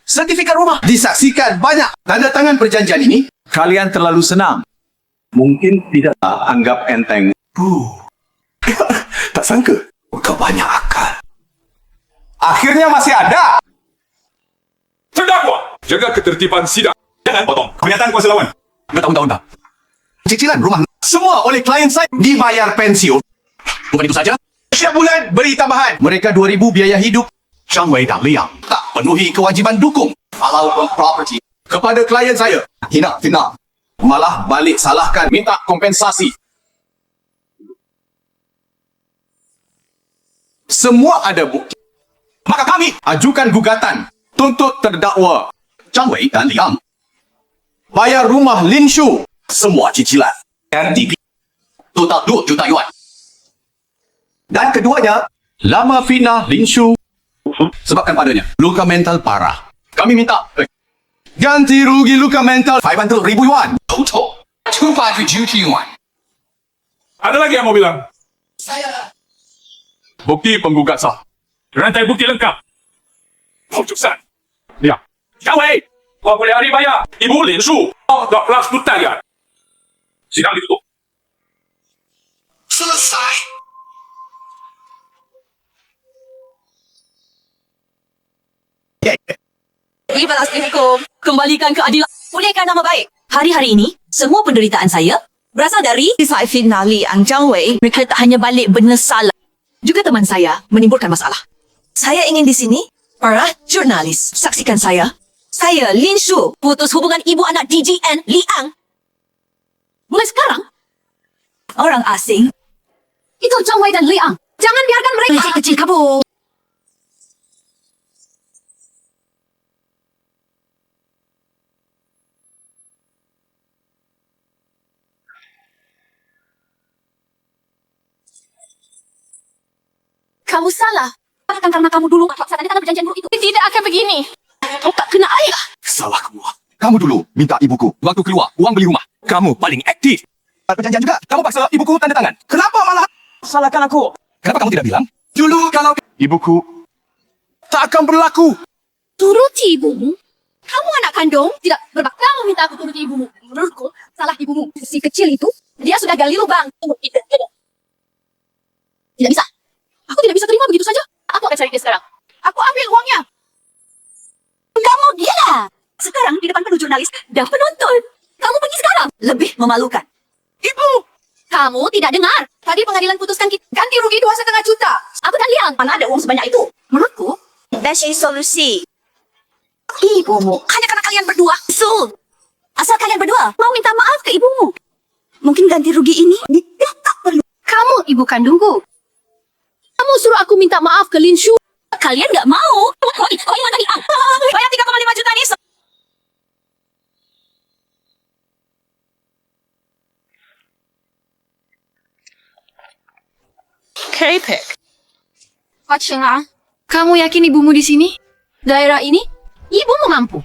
Sertifikat rumah disaksikan banyak. Tanda tangan perjanjian ini. Kalian terlalu senang. Mungkin tidak anggap enteng. Tak sangka. Kau banyak akal. Akhirnya masih ada. Terdakwa, jaga ketertiban sidang. Jangan potong. Kelihatan kuasa lawan. Bertahun-tahun dah. Cicilan rumah semua oleh klien saya dibayar pensiun. Bukan itu saja. Setiap bulan beri tambahan. Mereka 2,000 biaya hidup. Zhang Wei dan Liang tak penuhi kewajiban dukung halal property kepada klien saya. Hina, fitnah. Malah balik salahkan, minta kompensasi. Semua ada bukti. Maka kami ajukan gugatan tuntut terdakwa Zhang Wei dan Liang bayar rumah Lin Shu semua cicilan ganti total 2 juta yuan. Dan keduanya lama fitnah Lin Shu sebabkan padanya luka mental parah. Kami minta ganti rugi luka mental 500,000 yuan. Total 200 juta yuan. Ada lagi yang mau bilang? Saya Bukti penggugat sah. Rantai bukti lengkap. Putusan. Ya. Zhang Wei, kau boleh hari bayar. Ibu Lin Shu, 12 juta yuan. Sidang ditutup. selesai. Balas diriku. Kembalikan keadilan. Pulihkan nama baik. Hari-hari ini, semua penderitaan saya berasal dari sifat fitnah Liang Zhang Wei. Mereka tak hanya balik benda salah. Juga teman saya menimbulkan masalah. Saya ingin di sini, para jurnalis, saksikan saya. Saya, Lin Shu, putus hubungan ibu anak DGN Liang. Mulai sekarang, orang asing. Itu Zhang Wei dan Liang. Jangan biarkan mereka kecil kabur. Kamu salah. Bukan karena kamu dulu paksa tanda tangan perjanjian buruk itu. Tidak akan begini. Kamu tak kena ayah. Salah kamu. Kamu dulu minta ibuku waktu keluar uang beli rumah. Kamu paling aktif. Perjanjian juga. Kamu paksa ibuku tanda tangan. Kenapa malah salahkan aku? Kenapa kamu tidak bilang? Dulu kalau ibuku tak akan berlaku. Turuti ibumu. Kamu anak kandung. Tidak berbakti. Kamu minta aku turuti ibumu. Menurutku, salah ibumu. Si kecil itu, dia sudah gali lubang. Tidak bisa. Aku tidak bisa terima begitu saja. Aku akan cari dia sekarang. Aku ambil uangnya. Kamu gila. Sekarang di depan penuh jurnalis dan penonton. Kamu pergi sekarang. Lebih memalukan. Ibu! Kamu tidak dengar. Tadi pengadilan putuskan kita ganti rugi 2,5 juta. Aku dan Liang. Mana ada uang sebanyak itu? Menurutku, That's your solusi. Ibumu. Hanya karena kalian berdua. Asal kalian berdua mau minta maaf ke ibumu. Mungkin ganti rugi ini tidak tak perlu. kamu ibu kandungku. Kamu suruh aku minta maaf ke Lin Shu. Kalian nggak mau. Bayar 3,5 juta nih. K-Pack. Pak Cheng-a, kamu yakin ibumu di sini? Daerah ini? Ibumu mampu.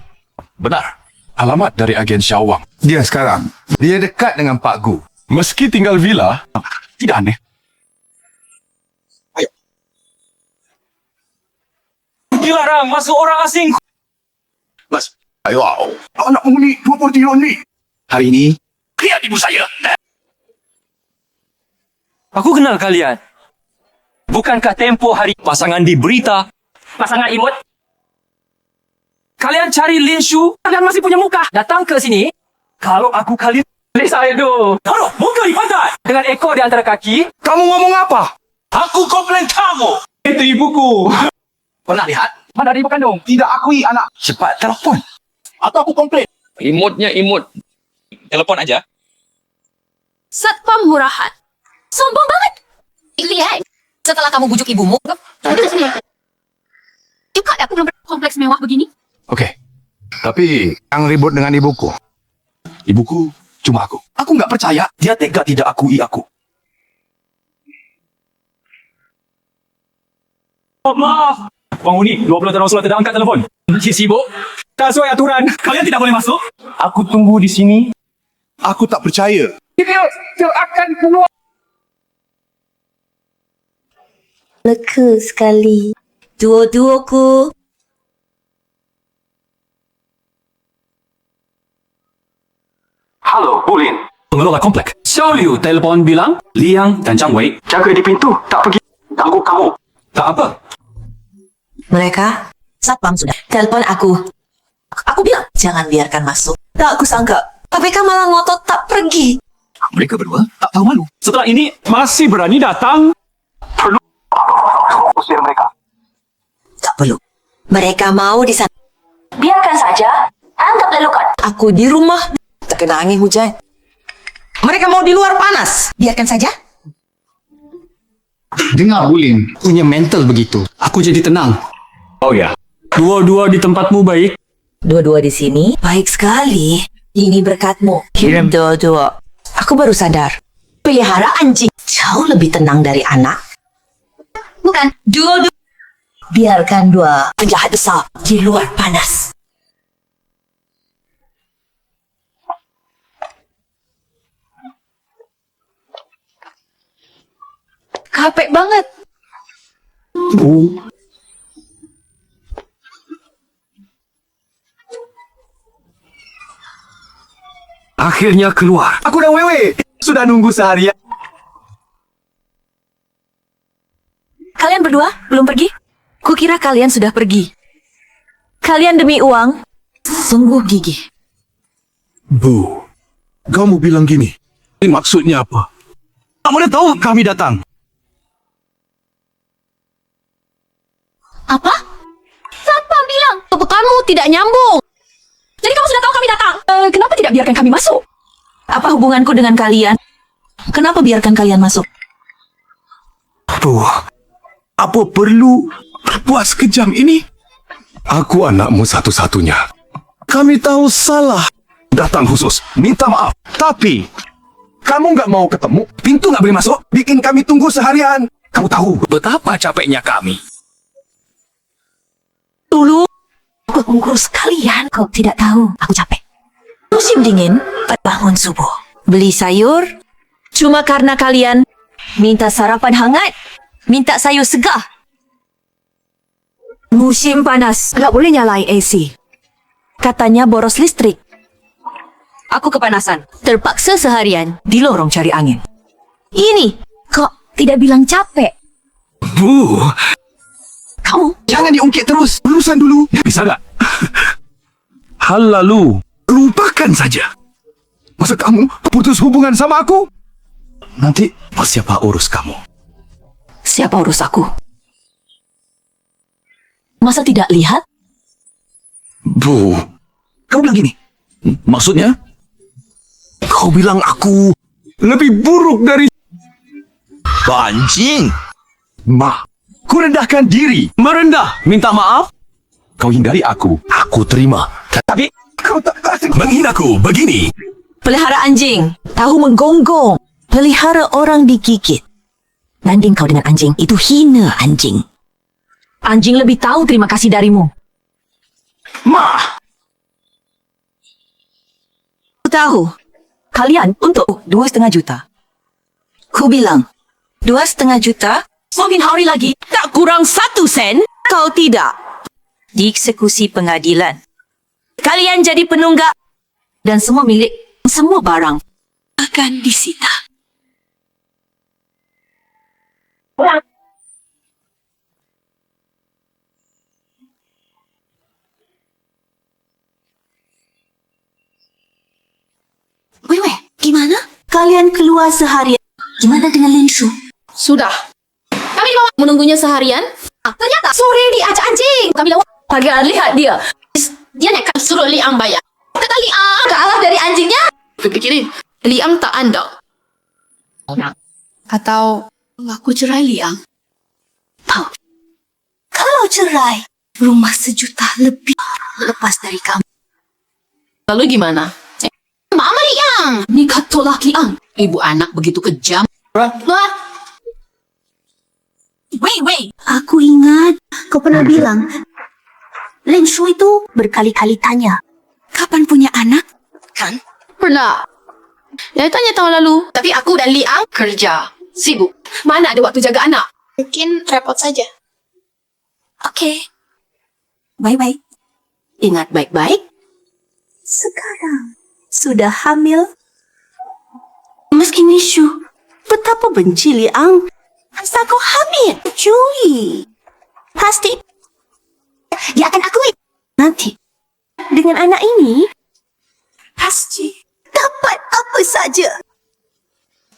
Benar. Alamat dari agen Syawang. Dia sekarang. Dia dekat dengan Pak Gu. Meski tinggal villa, tidak aneh. Ayo. Dilarang masuk orang asing. Mas, ayo. Anakmu ni 20 tahun ni. Hari ini, lihat ibu saya. Aku kenal kalian. Bukankah tempo hari pasangan di berita? Pasangan imut? Kalian cari Lin Shu, kalian masih punya muka. Datang ke sini. Kalau aku kalian, boleh saya tu. Taruh muka di pantai. Dengan ekor di antara kaki. Kamu ngomong apa? Aku komplain kamu. Itu ibuku. Pernah lihat? Mana ada ibu kandung? Tidak akui anak. Cepat telefon. Atau aku komplain. Imutnya imut. Telepon aja. Satpam murahan. Sombong banget. Lihat. Setelah kamu bujuk ibumu. Juga aku belum kompleks mewah begini. Oke. Tapi yang ribut dengan ibuku. Ibuku cuma aku. Aku nggak percaya dia tega tidak akui aku. Oh, maaf. Penghuni, 20 tahun sudah tidak angkat telepon. Sibuk. Tak sesuai aturan. Kalian tidak boleh masuk. Aku tunggu di sini. Aku tak percaya. Dia akan keluar. Lega sekali. Dua-duaku. Halo, Bulin. Pengelola komplek. Xiao Liu telefon bilang, Liang dan Zhang Wei Jaga di pintu, tak pergi ganggu kamu. tak apa. Mereka, satpam sudah telepon aku. Aku bilang, jangan biarkan masuk. Tak aku sangka, mereka malah ngotot tak pergi. Mereka berdua tak tahu malu. Setelah ini masih berani datang. Usir mereka. Tak perlu. Mereka mau di sana. Biarkan saja. Anggap lelukan. Aku di rumah, terkena angin hujan. Mereka mau di luar panas. Biarkan saja. Dengar Ulin, punya mental begitu. Aku jadi tenang. Oh ya. Dua-dua di tempatmu baik. Dua-dua di sini. Baik sekali. Ini berkatmu. Dua-dua. Aku baru sadar. Pelihara anjing jauh lebih tenang dari anak. Bukan. Dua-dua. Biarkan dua penjahat besar di luar panas. Capek banget. Akhirnya keluar. Aku dan Wewe sudah nunggu seharian. Kalian berdua belum pergi? Kukira kalian sudah pergi. Kalian demi uang sungguh gigih. Bu, kamu bilang gini. Ini maksudnya apa? Kamu udah tahu kami datang. Apa? Siapa bilang? Kamu tidak nyambung. Jadi kamu sudah tahu kami datang. Kenapa tidak biarkan kami masuk? Apa hubunganku dengan kalian? Kenapa biarkan kalian masuk? Bu, apa perlu berbuat sekejam ini? Aku anakmu satu-satunya. Kami tahu salah. Datang khusus, minta maaf. Tapi, kamu nggak mau ketemu, pintu nggak boleh masuk, bikin kami tunggu seharian. Kamu tahu Betapa capeknya kami. Dulu, aku mengurus kalian. Kau tidak tahu, aku capek. Musim dingin, bangun subuh. Beli sayur, cuma karena kalian minta sarapan hangat, minta sayur segar. Musim panas, nggak boleh nyalain AC. Katanya boros listrik. Aku kepanasan, terpaksa seharian di lorong cari angin. Ini, kok tidak bilang capek? Bu, Kamu jangan diungkit terus. Lulusan dulu. Bisa nggak? Hal lalu, lupakan saja. Masa kamu putus hubungan sama aku? Nanti siapa urus kamu? Siapa urus aku? Masa tidak lihat? Bu, kamu bilang gini. Maksudnya? Kau bilang aku lebih buruk dari anjing. Ma, ku rendahkan diri. Merendah, minta maaf. Kau hindari aku terima. Tapi kau tak menghinaku begini. Pelihara anjing, tahu menggonggong. Pelihara orang digigit. Banding kau dengan anjing, itu hina anjing. Anjing lebih tahu terima kasih darimu. Ma, Aku tahu. Kalian untuk 2,5 juta. Ku bilang, 2,5 juta? Semakin hari lagi, tak kurang 1 sen? Kau tidak. Dieksekusi pengadilan. Kalian jadi penunggak. Dan semua milik, semua barang akan disita. Wewe, gimana? Kalian keluar seharian. Gimana dengan Linshu? Sudah. Kami dibawa menunggunya seharian. Ternyata sore diajak anjing. Kami lawan. Kalian lihat dia. Dia nekat suruh Liang bayar. Kata Liang kalah dari anjingnya. Pikirin, Liang tak andal. Atau aku cerai Liang. Kalau cerai, rumah 1 juta lebih lepas dari kamu. Lalu gimana? Mama Liang. Nikah tolak Liang. Ibu anak begitu kejam. Luar. Wei, aku ingat kau pernah bilang Linshu itu berkali-kali tanya, kapan punya anak? Kan? Pernah. Dia tanya tahun lalu. Tapi aku dan Liang kerja. Sibuk. Mana ada waktu jaga anak? Mungkin repot saja. Oke. Bye-bye. Ingat baik-baik. Sekarang sudah hamil. Meski Nishu betapa benci Liang, asal kau hamil, Jui. Pasti dia akan akui nanti dengan anak ini? Pasti dapat apa saja.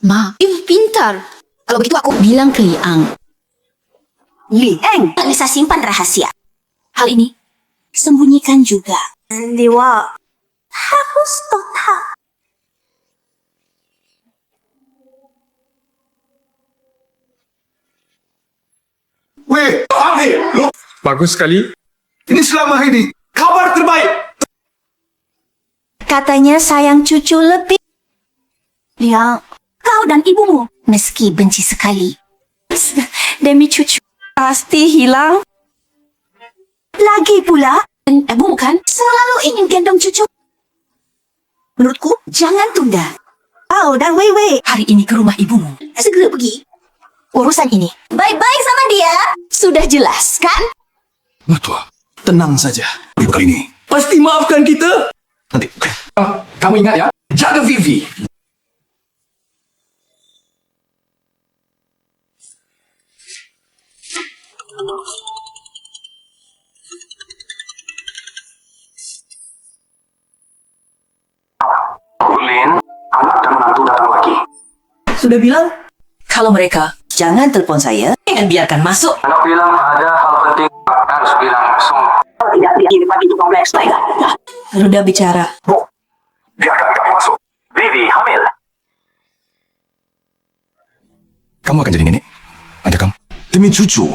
Ma, ibu pintar. Kalau begitu aku bilang ke Liang. Liang tak bisa simpan rahasia. Hal ini Sembunyikan juga. Dewa harus total. Weh, Ahir, lo Bagus sekali. ini selama ini kabar terbaik. Katanya sayang cucu lebih. Liang, kau dan ibumu meski benci sekali. Demi cucu pasti hilang. Lagi pula, bukan selalu ingin gendong cucu. Menurutku, jangan tunda. Kau dan Wei hari ini ke rumah ibumu. Segera pergi. Urusan ini baik-baik sama dia. Sudah jelas, kan? Matua, tenang saja. Kali ini pasti maafkan kita. Nanti, Kamu ingat ya, jaga Vivi. Lin, anak dan menantu datang lagi. Sudah bilang, kalau mereka jangan telepon saya, jangan biarkan masuk. Anak bilang ada hal penting harus bilang langsung. Tidak dikirimkan itu kompleks, baiklah. Sudah bicara. Biarkan kami masuk. Vivi hamil. Kamu akan jadi nenek. Ada kamu. Demi cucu.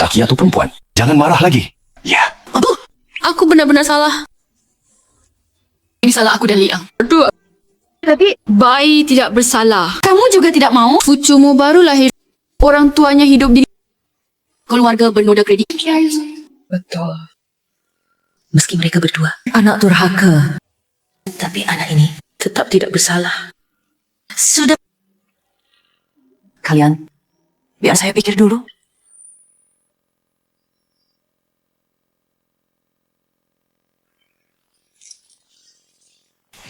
Laki atau perempuan. Jangan marah lagi. Ya. aku benar-benar salah. Ini salah aku dan Liang. Berdua. Tapi bayi tidak bersalah. Kamu juga tidak mau? Cucumu baru lahir. Orang tuanya hidup di keluarga bernoda kredit. Betul. Meski mereka berdua anak durhaka, tapi anak ini tetap tidak bersalah. Sudah. Kalian, biar saya pikir dulu.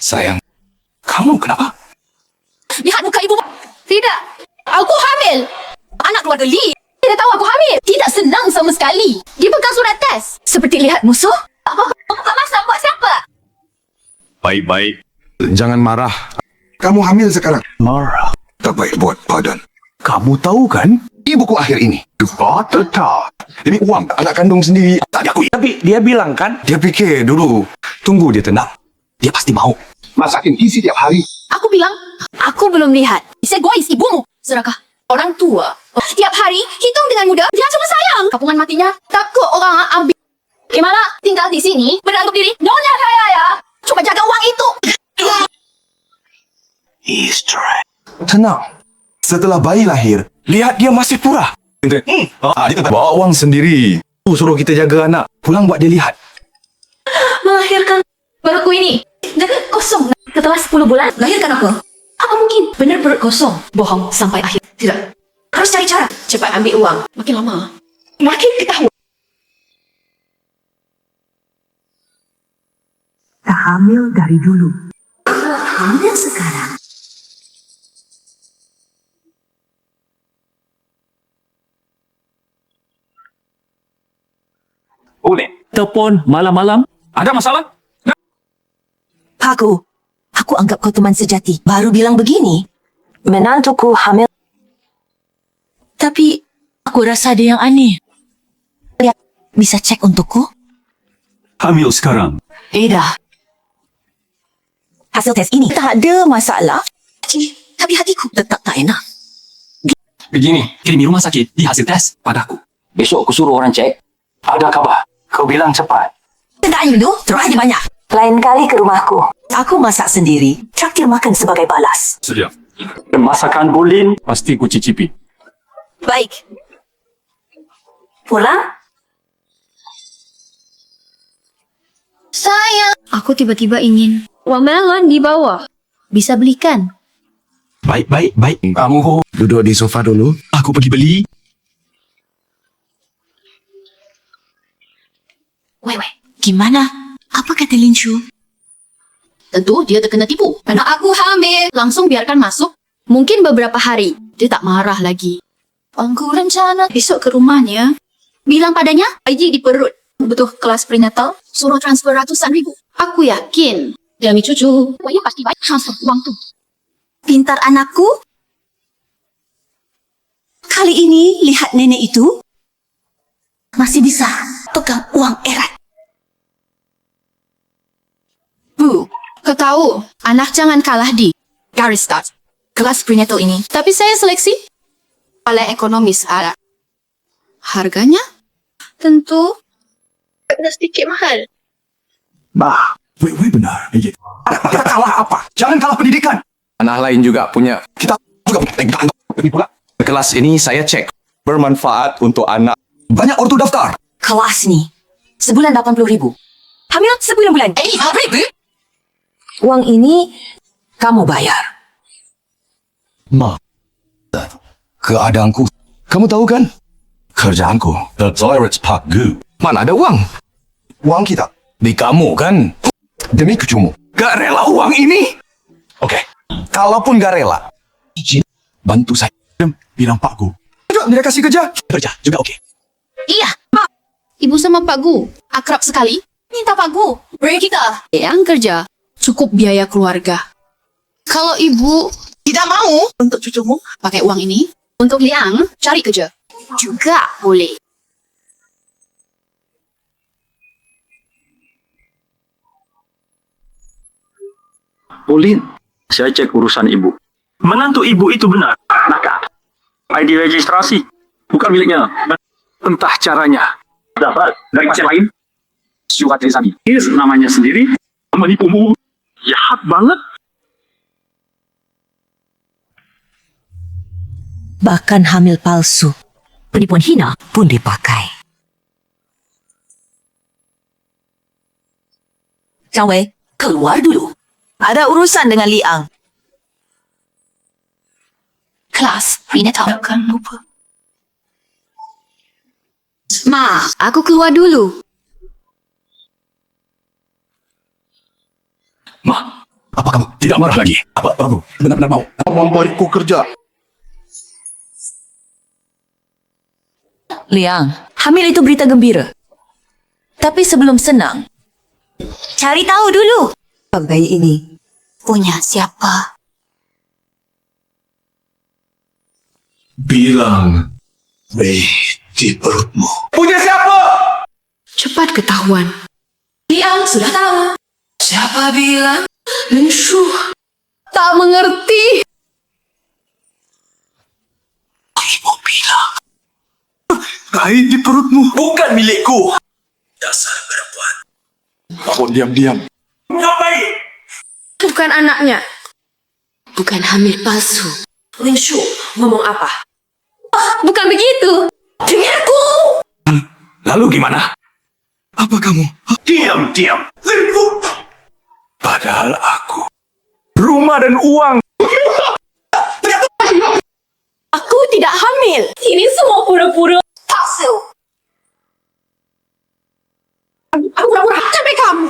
Sayang, kamu kenapa? Lihat muka ibu. Tidak. Aku hamil. Anak keluarga Lee. Dia tahu aku hamil. Tidak senang sama sekali. Dia pegang surat tes. Seperti lihat musuh. Buka masa buat siapa? baik-baik. Jangan marah. Kamu hamil sekarang. Marah. Tak baik buat badan. Kamu tahu kan? Ibuku akhir ini. Tetap. Demi uang anak kandung sendiri. Tak diakui. Tapi dia bilang kan? Dia pikir dulu. Tunggu dia tenang. Dia pasti mau. Masakin isi tiap hari. Aku bilang, aku belum lihat. Saya egois ibumu. Serakah orang tua. Tiap hari hitung dengan mudah. Dia cuma sayang. Kapungan matinya takut orang ambil. Gimana tinggal di sini beranggap diri nyonya kaya ya. Cuma jaga uang itu. Tenang. Setelah bayi lahir, lihat dia masih pura. Dia tetap bawa uang sendiri. Suruh kita jaga anak. Pulang buat dia lihat. Melahirkan perutku ini jaga kosong. Setelah 10 bulan lahirkan apa? Apa mungkin benar perut kosong? Bohong sampai akhir. Tidak. Harus cari cara. Cepat ambil uang. Makin lama makin ketahuan. Tak hamil dari dulu. Hamil sekarang. Boleh. Telepon malam-malam. Ada masalah? Aku anggap kau teman sejati. Baru bilang begini. Menantuku hamil. Tapi, aku rasa ada yang aneh. Bisa cek untukku? Hamil sekarang. Dah. Hasil tes ini tak ada masalah. Tapi hatiku tetap tak enak. Begini, kirimi rumah sakit di hasil tes padaku. Besok aku suruh orang cek. Ada kabar. Kau bilang cepat. Tak dulu, terus aja banyak. Lain kali ke rumahku. Aku masak sendiri. Traktir makan sebagai balas. Sudah. Masakan Bolin pasti ku cicipi. Baik. Pulang? Sayang, aku tiba-tiba ingin uang melon di bawah. Bisa belikan? Baik. Kamu duduk di sofa dulu. Aku pergi beli. Wei, gimana? Apa kata Lin Shu? Tentu dia terkena tipu. Karena aku hamil. Langsung biarkan masuk. Mungkin beberapa hari. Dia tak marah lagi. Aku rencana besok ke rumahnya. Bilang padanya, bayi di perut. Butuh kelas prenatal, suruh transfer ratusan ribu. Aku yakin demi cucu, Waya pasti baik transfer uang tuh. Pintar anakku. Kali ini lihat nenek itu masih bisa pegang uang erat. Bu, kau tahu, anak jangan kalah di garis start kelas prenatal ini. Tapi saya seleksi oleh ekonomis ala. Harganya tentu agak sedikit mahal. Bah, Wewe benar. Kita kalah apa? Jangan kalah pendidikan. Anak lain juga punya. Kita juga punya. Kelas ini saya cek. Bermanfaat untuk anak. Banyak ortu daftar. Kelas ni, sebulan 80,000. Hamil sebulan-bulan. 80,000? Uang ini kamu bayar. Ma, keadaanku. Kamu tahu kan? Kerjaanku. The Toilets Park Goo. Mana ada uang? Uang kita. Di kamu kan? Demi cucumu. Gak rela uang ini. Oke. Kalaupun gak rela, izin bantu saya. Bilang Pak Gu. Juga mereka kasih kerja. Kerja juga oke. Iya, Pak. Ibu sama Pak Gu akrab sekali. Minta Pak Gu beri kita yang kerja. Cukup biaya keluarga. Kalau ibu tidak mau untuk cucumu pakai uang ini, untuk Liang cari kerja juga boleh. Ulin, saya cek urusan ibu. Menantu ibu itu benar. Nakal. ID registrasi bukan miliknya. Entah caranya. Dapat dari pasien lain. Surat Rizami. Ini namanya sendiri. Menipumu. Jahat banget. Bahkan hamil palsu, penipuan hina pun dipakai. Zhang Wei, keluar dulu. Ada urusan dengan Liang. Kelas prenatal. Jangan lupa. Ma, aku keluar dulu. Ma, apa kamu tidak marah lagi? Apa kamu benar-benar mau? Memberiku kerja. Liang, hamil itu berita gembira. Tapi sebelum senang, cari tahu dulu. Bayi ini punya siapa? Bilang, Wei di perutmu. Punya siapa? Cepat ketahuan. Liang sudah tahu. Siapa bilang? Lenshu tak mengerti. Ibu bilang, bayi di perutmu bukan milikku. Dasar perempuan. Kamu diam-diam. Ngapain? Bukan anaknya. Bukan hamil palsu. Lenshu ngomong apa? Bukan begitu. Dengarku. Lalu gimana? Apa kamu? Diam-diam. Padahal aku rumah dan uang. Aku tidak hamil. Ini semua pura-pura palsu. Aku pura-pura sampai kamu.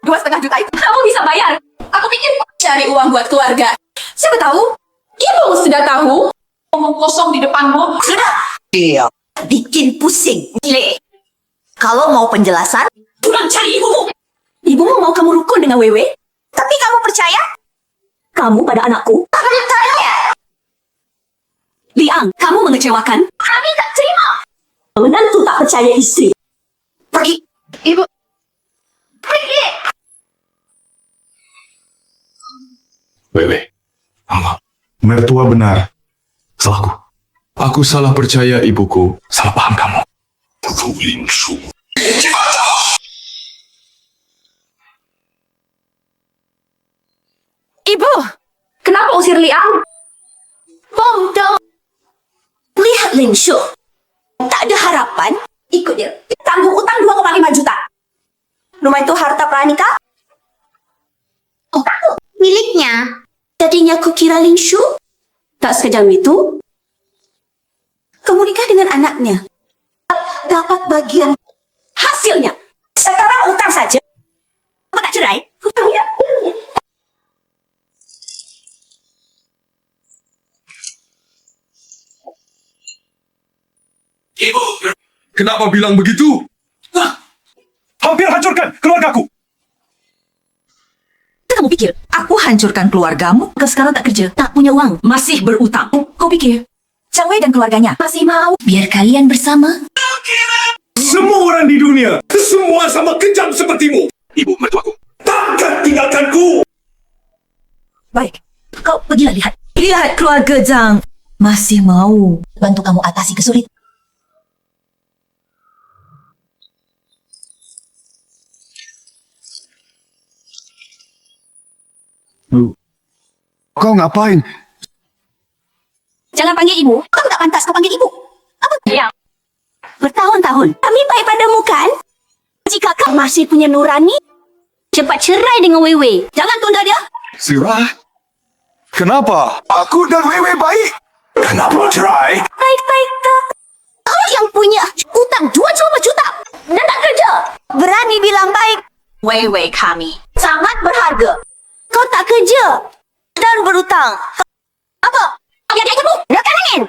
2,5 juta itu kamu bisa bayar. Aku pikir cari uang buat keluarga. Siapa tahu? Ibu sudah tahu. Ngomong kosong di depanmu. Sudah. Iya. Bikin pusing. Gile. Kalau mau penjelasan, pulang cari ibumu. Ibumu mau kamu rukun dengan Wewe? Tapi kamu percaya? Kamu pada anakku? Tanya. Liang, kamu mengecewakan. Kami tak terima. Menantu tak percaya istri. Pergi. Ibu. Pergi. Wewe. Allah. Mertua benar. Salahku. Aku salah percaya ibuku. Salah paham kamu. Lenshu. Ibu, kenapa usir Liang? Bodoh. Lihat Lenshu. Tak ada harapan. Ikut dia. Tanggung utang 2,5 juta. Rumah itu harta pranikah? Oh, miliknya. Tadinya aku kira Lenshu. Tak sekejam itu. Kamu nikah dengan anaknya. Dapat bagian hasilnya. Sekarang utang saja. Kamu tak cerai? Hutangnya. Ibu, kenapa bilang begitu? hampir hancurkan keluargaku. Kamu pikir aku hancurkan keluargamu? Kau sekarang tak kerja, tak punya uang, masih berutang. Kau pikir Zhang Wei dan keluarganya masih mau biar kalian bersama? Semua orang di dunia, semua sama kejam sepertimu. Ibu mertuaku, takkan tinggalkanku. Baik, kau pergilah lihat. Lihat keluarga Zhang masih mau bantu kamu atasi kesulitan. Kau ngapain? Jangan panggil ibu. Kamu tak pantas kau panggil ibu. Apa? Ya. Bertahun-tahun. Kami baik padamu kan? Jika kau masih punya nurani, cepat cerai dengan Wei Wei. Jangan tunda dia. Sirah? Kenapa? Aku dan Wewe baik. Kenapa cerai? Baik-baik tak. Kau yang punya utang 2 juta dan tak kerja. Berani bilang baik. Wei Wei kami sangat berharga. Kau tak kerja dan berutang. Apa? Yang dia kamu? Rekan angin.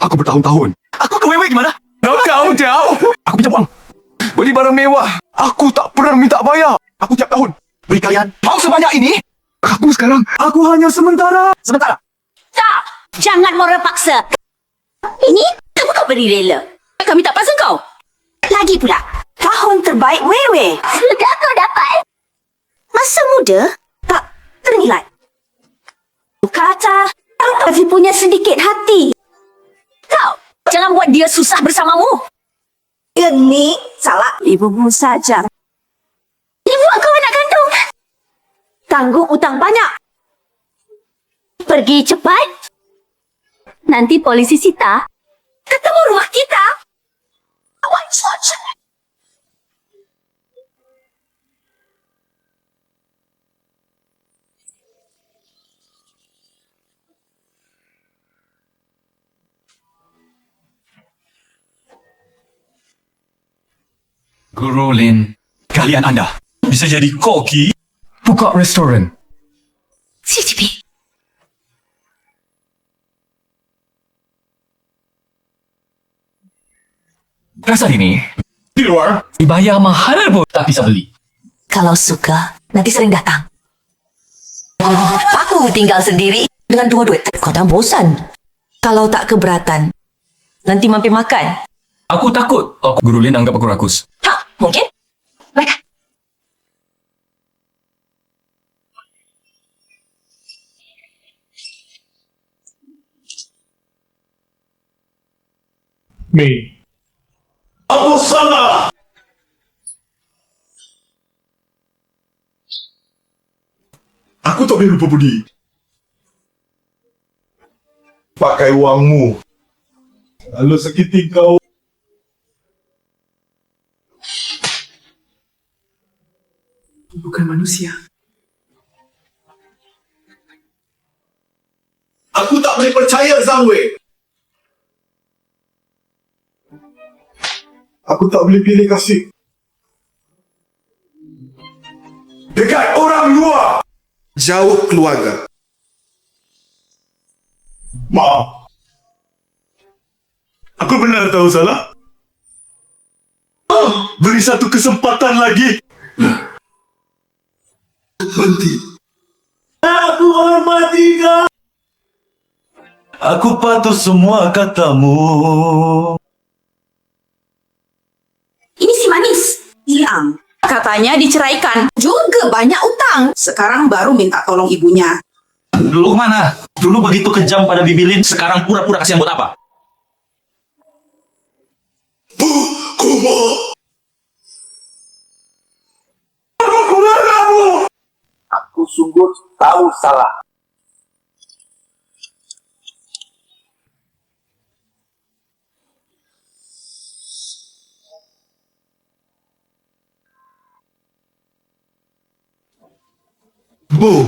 Aku bertahun-tahun. Aku ke Wewe gimana? Kau jauh. Aku pinjam uang. Beli barang mewah. Aku tak pernah minta bayar. Aku tiap tahun. Beri kalian mau sebanyak ini? Aku sekarang, aku hanya sementara. Sementara. Tak. Jangan moral paksa. Ini kamu kau beri rela. Kami tak paksa kau. Lagi pula, tahun terbaik Wewe. Sudah kau dapat. Masa muda tak ternilai. Kata masih punya sedikit hati. Kau jangan buat dia susah bersamamu. Ini salah ibumu saja. Ibu kau anak kandung. Tanggung utang banyak. Pergi cepat. Nanti polisi sita. Ketemu rumah kita. Awak saja. Guru Lin, kalian anda bisa jadi koki? Buka restoran. CCTV. Rasa ini di luar dibayar mahal pun tak bisa beli. Kalau suka, nanti sering datang. Aku tinggal sendiri dengan 2 duit. Kau tak bosan? Kalau tak keberatan, nanti mampir makan. Aku takut Guru Lin anggap aku rakus. Mungkin? Baik. Mei. Aku salah. Aku tak boleh lupa budi. Pakai wangmu. Lalu sakiti kau. Bukan manusia. Aku tak boleh percaya Zhang Wei. Aku tak boleh pilih kasih. Dekat orang luar. Jauh keluarga. Maaf. Aku benar tahu salah. Beri satu kesempatan lagi. Berhenti. Aku hormati kau. Aku patuh semua katamu. Ini si manis. Liang. Katanya diceraikan. Juga banyak utang. Sekarang baru minta tolong ibunya. Dulu mana? Dulu begitu kejam pada Bibilin, sekarang pura-pura kasihan buat apa? Aku sungguh tahu salah. Bu,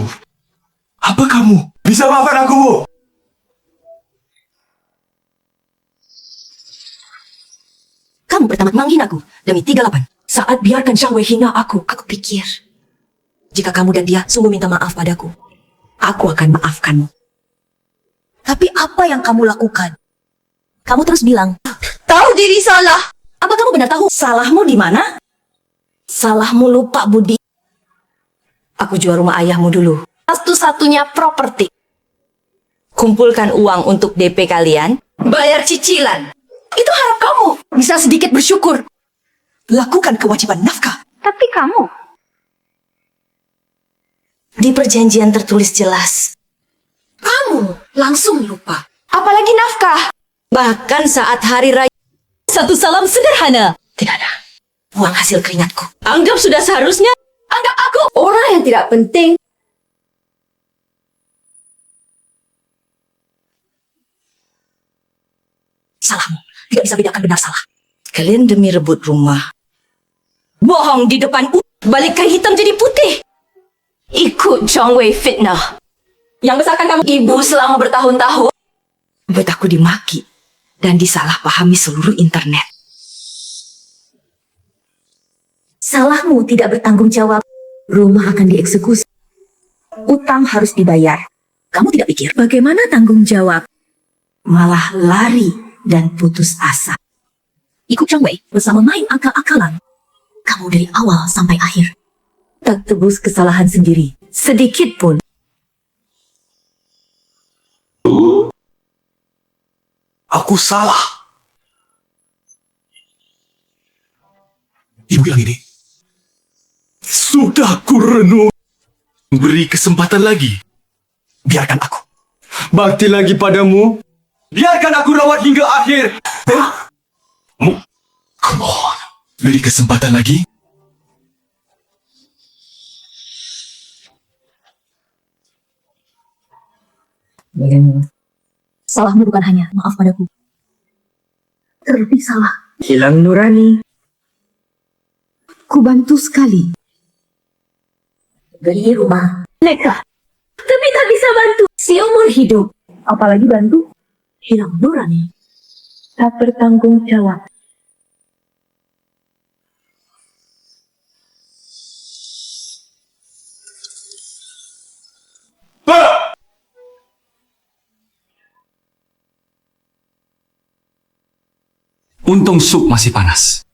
apa kamu? Bisa maafkan aku, Bu? Kamu pertama menghina aku demi 38. Saat biarkan Zhang Wei hina aku pikir jika kamu dan dia sungguh minta maaf padaku, aku akan maafkanmu. Tapi apa yang kamu lakukan? Kamu terus bilang, Tahu diri salah. Apa kamu benar tahu salahmu di mana? Salahmu lupa budi. Aku jual rumah ayahmu dulu. Satu-satunya properti. Kumpulkan uang untuk DP kalian. Bayar cicilan. Itu harap kamu bisa sedikit bersyukur. Lakukan kewajiban nafkah. Tapi kamu... Di perjanjian tertulis jelas. Kamu langsung lupa. Apalagi nafkah. Bahkan saat hari raya. Satu salam sederhana. Tidak ada. Uang hasil keringatku. Anggap sudah seharusnya. Anggap aku orang yang tidak penting. Salahmu. Tidak bisa bedakan benar salah. Kalian demi rebut rumah. Bohong di depan balikkan hitam jadi putih. Ikut Chong Wei fitnah. Yang besarkan kamu ibu selama bertahun-tahun. Buat aku dimaki. Dan disalahpahami seluruh internet. Salahmu tidak bertanggung jawab. Rumah akan dieksekusi. Utang harus dibayar. Kamu tidak pikir bagaimana tanggung jawab? Malah lari dan putus asa. Ikut Chong Wei bersama main akal-akalan. Kamu dari awal sampai akhir. Tak tebus kesalahan sendiri. Sedikit pun. Aku salah. Ibu yang ini. Sudah ku renung. Beri kesempatan lagi. Biarkan aku. Bakti lagi padamu. Biarkan aku rawat hingga akhir. Come on. Beri kesempatan lagi. Salahmu bukan hanya maaf padaku. Terlebih salah. Hilang nurani. Ku bantu sekali. Beli rumah. Neka. Tapi tak bisa bantu. Seumur hidup. Apalagi bantu. Hilang nurani. Tak bertanggung jawab. Untung sup masih panas.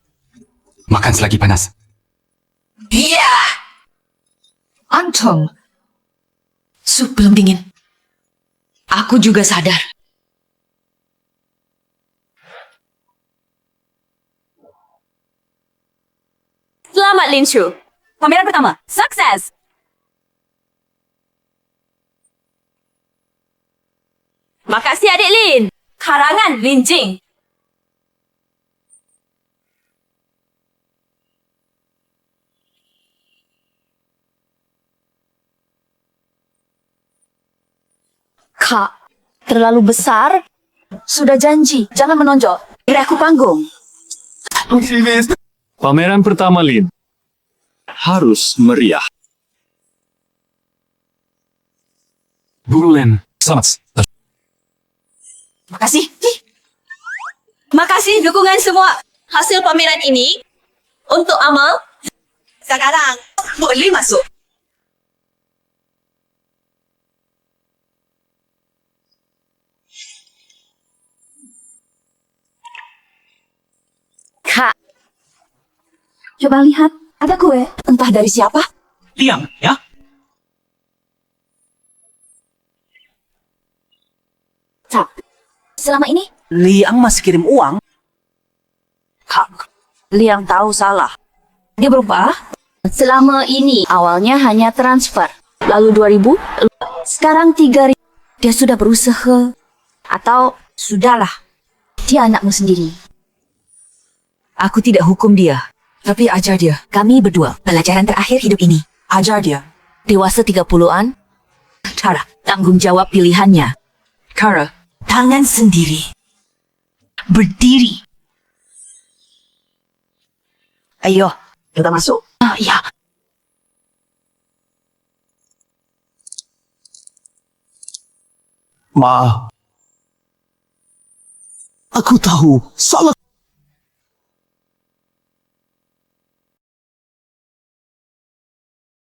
Makan selagi panas. Iya. Antong. Sup belum dingin. Aku juga sadar. Selamat Lin Shu. Pameran pertama, sukses! Makasih adik Lin. Karangan Lin Jing. Kak, terlalu besar. Sudah janji, jangan menonjol. Beri aku panggung. Pameran pertama Lin harus meriah. Bu Len, selamat. Makasih. Makasih dukungan semua. Hasil pameran ini untuk Amal. Sekarang boleh masuk. Kak, coba lihat. Ada kue. Entah dari siapa. Liang, ya? Kak, selama ini Liang masih kirim uang. Kak, Liang tahu salah. Dia berubah. Selama ini awalnya hanya transfer. Lalu 2000, sekarang 3000. Dia sudah berusaha. Atau sudahlah. Dia anakmu sendiri. Aku tidak hukum dia. Tapi ajar dia. Kami berdua. Pelajaran terakhir hidup ini. Ajar dia. Dewasa 30-an. Cara tanggung jawab pilihannya. Kara, tangan sendiri. Berdiri. Ayo, kita masuk. Ya. Ma. Aku tahu salah.